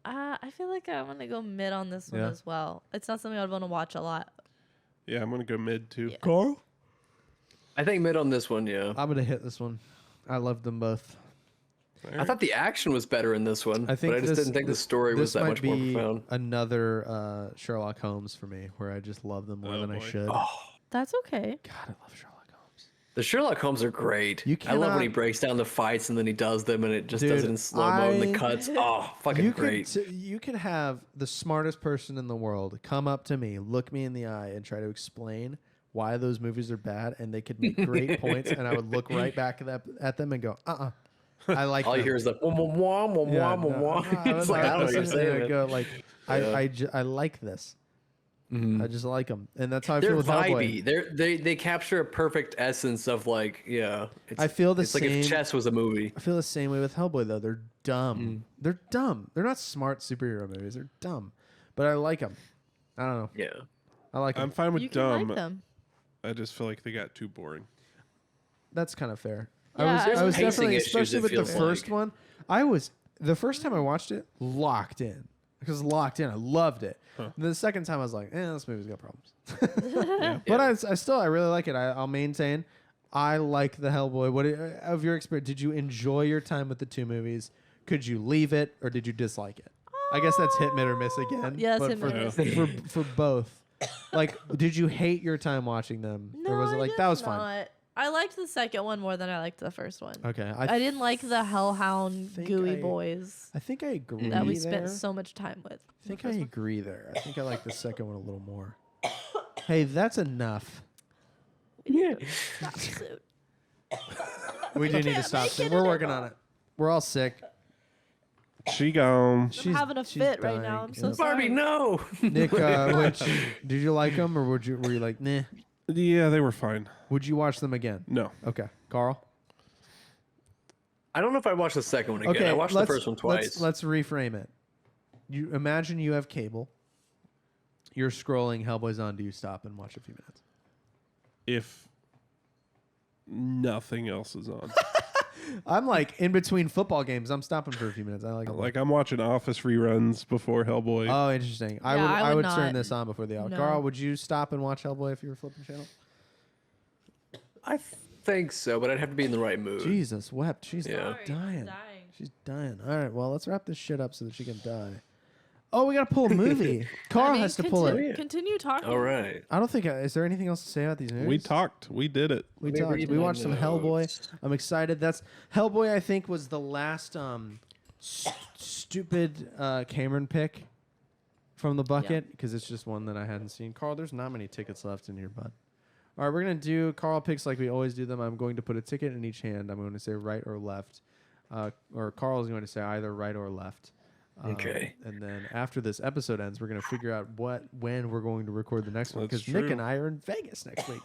I feel like I want to go mid on this one Yeah. as well. It's not something I'd want to watch a lot. Yeah, I'm gonna go mid too. Yeah. Carl? I think mid on this one, yeah. I'm gonna hit this one. I love them both. I thought the action was better in this one, I think but I just this- didn't think the this- story was this that might much more be profound. another Sherlock Holmes for me, where I just love them more Oh, than I boy. should. That's okay. God, I love Sherlock Holmes. The Sherlock Holmes are great. You I love when he cannot- breaks down the fights and then he does them and it just does Dude, it in slow mo and I- the cuts. Oh, fucking You great. you could have the smartest person in the world come up to me, look me in the eye, and try to explain why those movies are bad, and they could make great points, and I would look right back at them and go, I like All you them. hear is the wah, wah, wah, wah, Yeah, wah, no, wah. no, It's like, I don't know what you're listen, and I saying. go like, Yeah. I like this. Mhm. I just like them, and that's how I They're feel with Hellboy. vibey. They capture a perfect essence of like, yeah. It's, I feel the it's like if same- chess was a movie. I feel the same way with Hellboy though. They're dumb. They're dumb. They're not smart superhero movies. They're dumb, but I like them. I don't know. Yeah. I like them. I'm fine with You can dumb. like them. I just feel like they got too boring. That's kind of fair. Yeah, I there's was pacing definitely, issues, especially it with the feels first like. one. The first time I watched it, locked in. Because locked in, I loved it. The second time, I was like, this movie's got problems. But I really like it. I'll maintain, I like the Hellboy. What of your experience? Did you enjoy your time with the two movies? Could you leave it, or did you dislike it? I guess that's hit, mid, or miss again. Yes, but hit, for, mid, or miss. for both. Like, did you hate your time watching them, No, or was it I like guess that was not. fun? I liked the second one more than I liked the first one. Okay, I didn't like the Hellhound think gooey I- boys I think I agree. that we there. spent so much time with. I think I agree there. I think I like the second one a little more. Hey, that's enough. Stop suit. We do need to can't stop make soon. it We're anymore. working on it. We're all sick. She gone. I'm having a she's fit right now. dying. I'm so Yeah. sorry. Barbie, no. Nick, did you like them, or were you like, nah? Yeah, they were fine. Would you watch them again? No. Okay, Carl. I don't know if I watched the second one again. Okay, I watched the first one twice. Let's reframe it. You imagine you have cable. You're scrolling. Hellboy's on. Do you stop and watch a few minutes? If nothing else is on. I'm like in between football games. I'm stopping for a few minutes. I like it. Like I'm watching Office reruns before Hellboy. Oh, interesting. I Yeah, I would would turn not. this on before the hour. No. Carl, would you stop and watch Hellboy if you were flipping channel? I think so, but I'd have to be in the right mood. Jesus wept. She's Yeah. dying. She's dying. All right, well, let's wrap this shit up so that she can die. Oh, we got to pull a movie. Carl has to pull it. Continue talking. All right. I don't think, is there anything else to say about these movies? We talked. We did it. We Let me talked. read We my watched some notes. Hellboy. I'm excited. That's Hellboy. I think was the last stupid Cameron pick from the bucket because it's just one that I hadn't seen. Carl, there's not many tickets left in here, bud. All right, we're gonna do Carl picks like we always do them. I'm going to put a ticket in each hand. I'm going to say right or left, or Carl is going to say either right or left. Okay. And then after this episode ends, we're going to figure out when we're going to record the next one That's because Nick true. and I are in Vegas next week.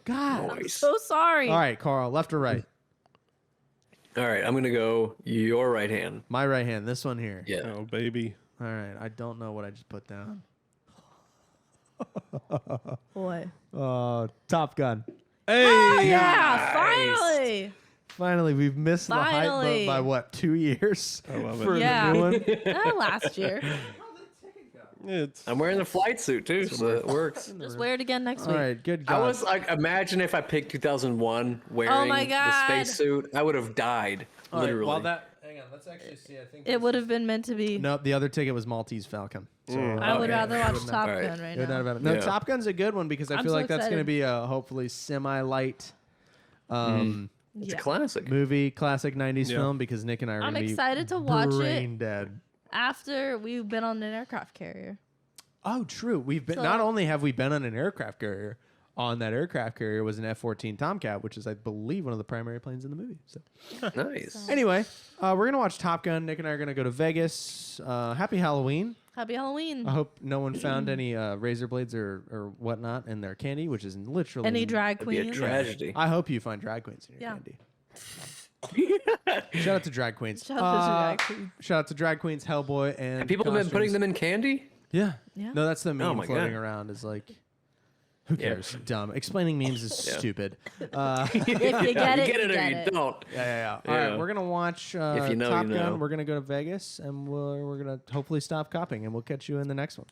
God. Nice. So sorry. All right, Carl, left or right? All right. I'm going to go your right hand. My right hand, this one here. Yeah. Oh, baby. All right, I don't know what I just put down. Boy. Top Gun. Hey! Oh, yeah, finally. Finally, we've missed the hype Finally. boat by what, 2 years? I love For it. Yeah. the new one. Last year. It's I'm wearing the flight suit too, so it works. Just wear it again next All week. right, good I God. was like, imagine if I picked 2001 wearing my the God. spacesuit. I would have died, All right, literally. well, hang on, let's actually see. I think It would have been meant to be. Nope, the other ticket was Maltese Falcon. So I would Okay. rather watch Wouldn't Top have- Gun Alright. right it would not now. have been- no, Yeah. Top Gun's a good one because I I'm feel so like that's going to excited. be a hopefully semi-light Mm-hmm. Yeah. It's a classic. movie, classic 90s Yeah. film because Nick and I are I'm going to be excited to watch brain it dead. after we've been on an aircraft carrier. Oh, true. We've been So- not only have we been on an aircraft carrier, on that aircraft carrier was an F-14 Tomcat, which is, I believe, one of the primary planes in the movie. So Nice. anyway, we're going to watch Top Gun. Nick and I are going to go to Vegas. Happy Halloween. Happy Halloween. I hope no one found any razor blades or whatnot in their candy, which is literally... Any drag It'd be a queens? tragedy. I hope you find drag queens in your Yeah. candy. Shout out to drag queens. Shout out to drag queens. Shout out to drag queens, Hellboy, and People have been putting costumes. them in candy? Yeah. Yeah. No, that's the meme my floating God. around. Is like, who Yeah. cares? Dumb. Explaining memes is stupid. If you get You it, get you it or get you it. don't. Yeah. All Yeah. right, we're gonna watch you know, Top you Gun. know. We're gonna go to Vegas, and we're gonna hopefully stop copying, and we'll catch you in the next one.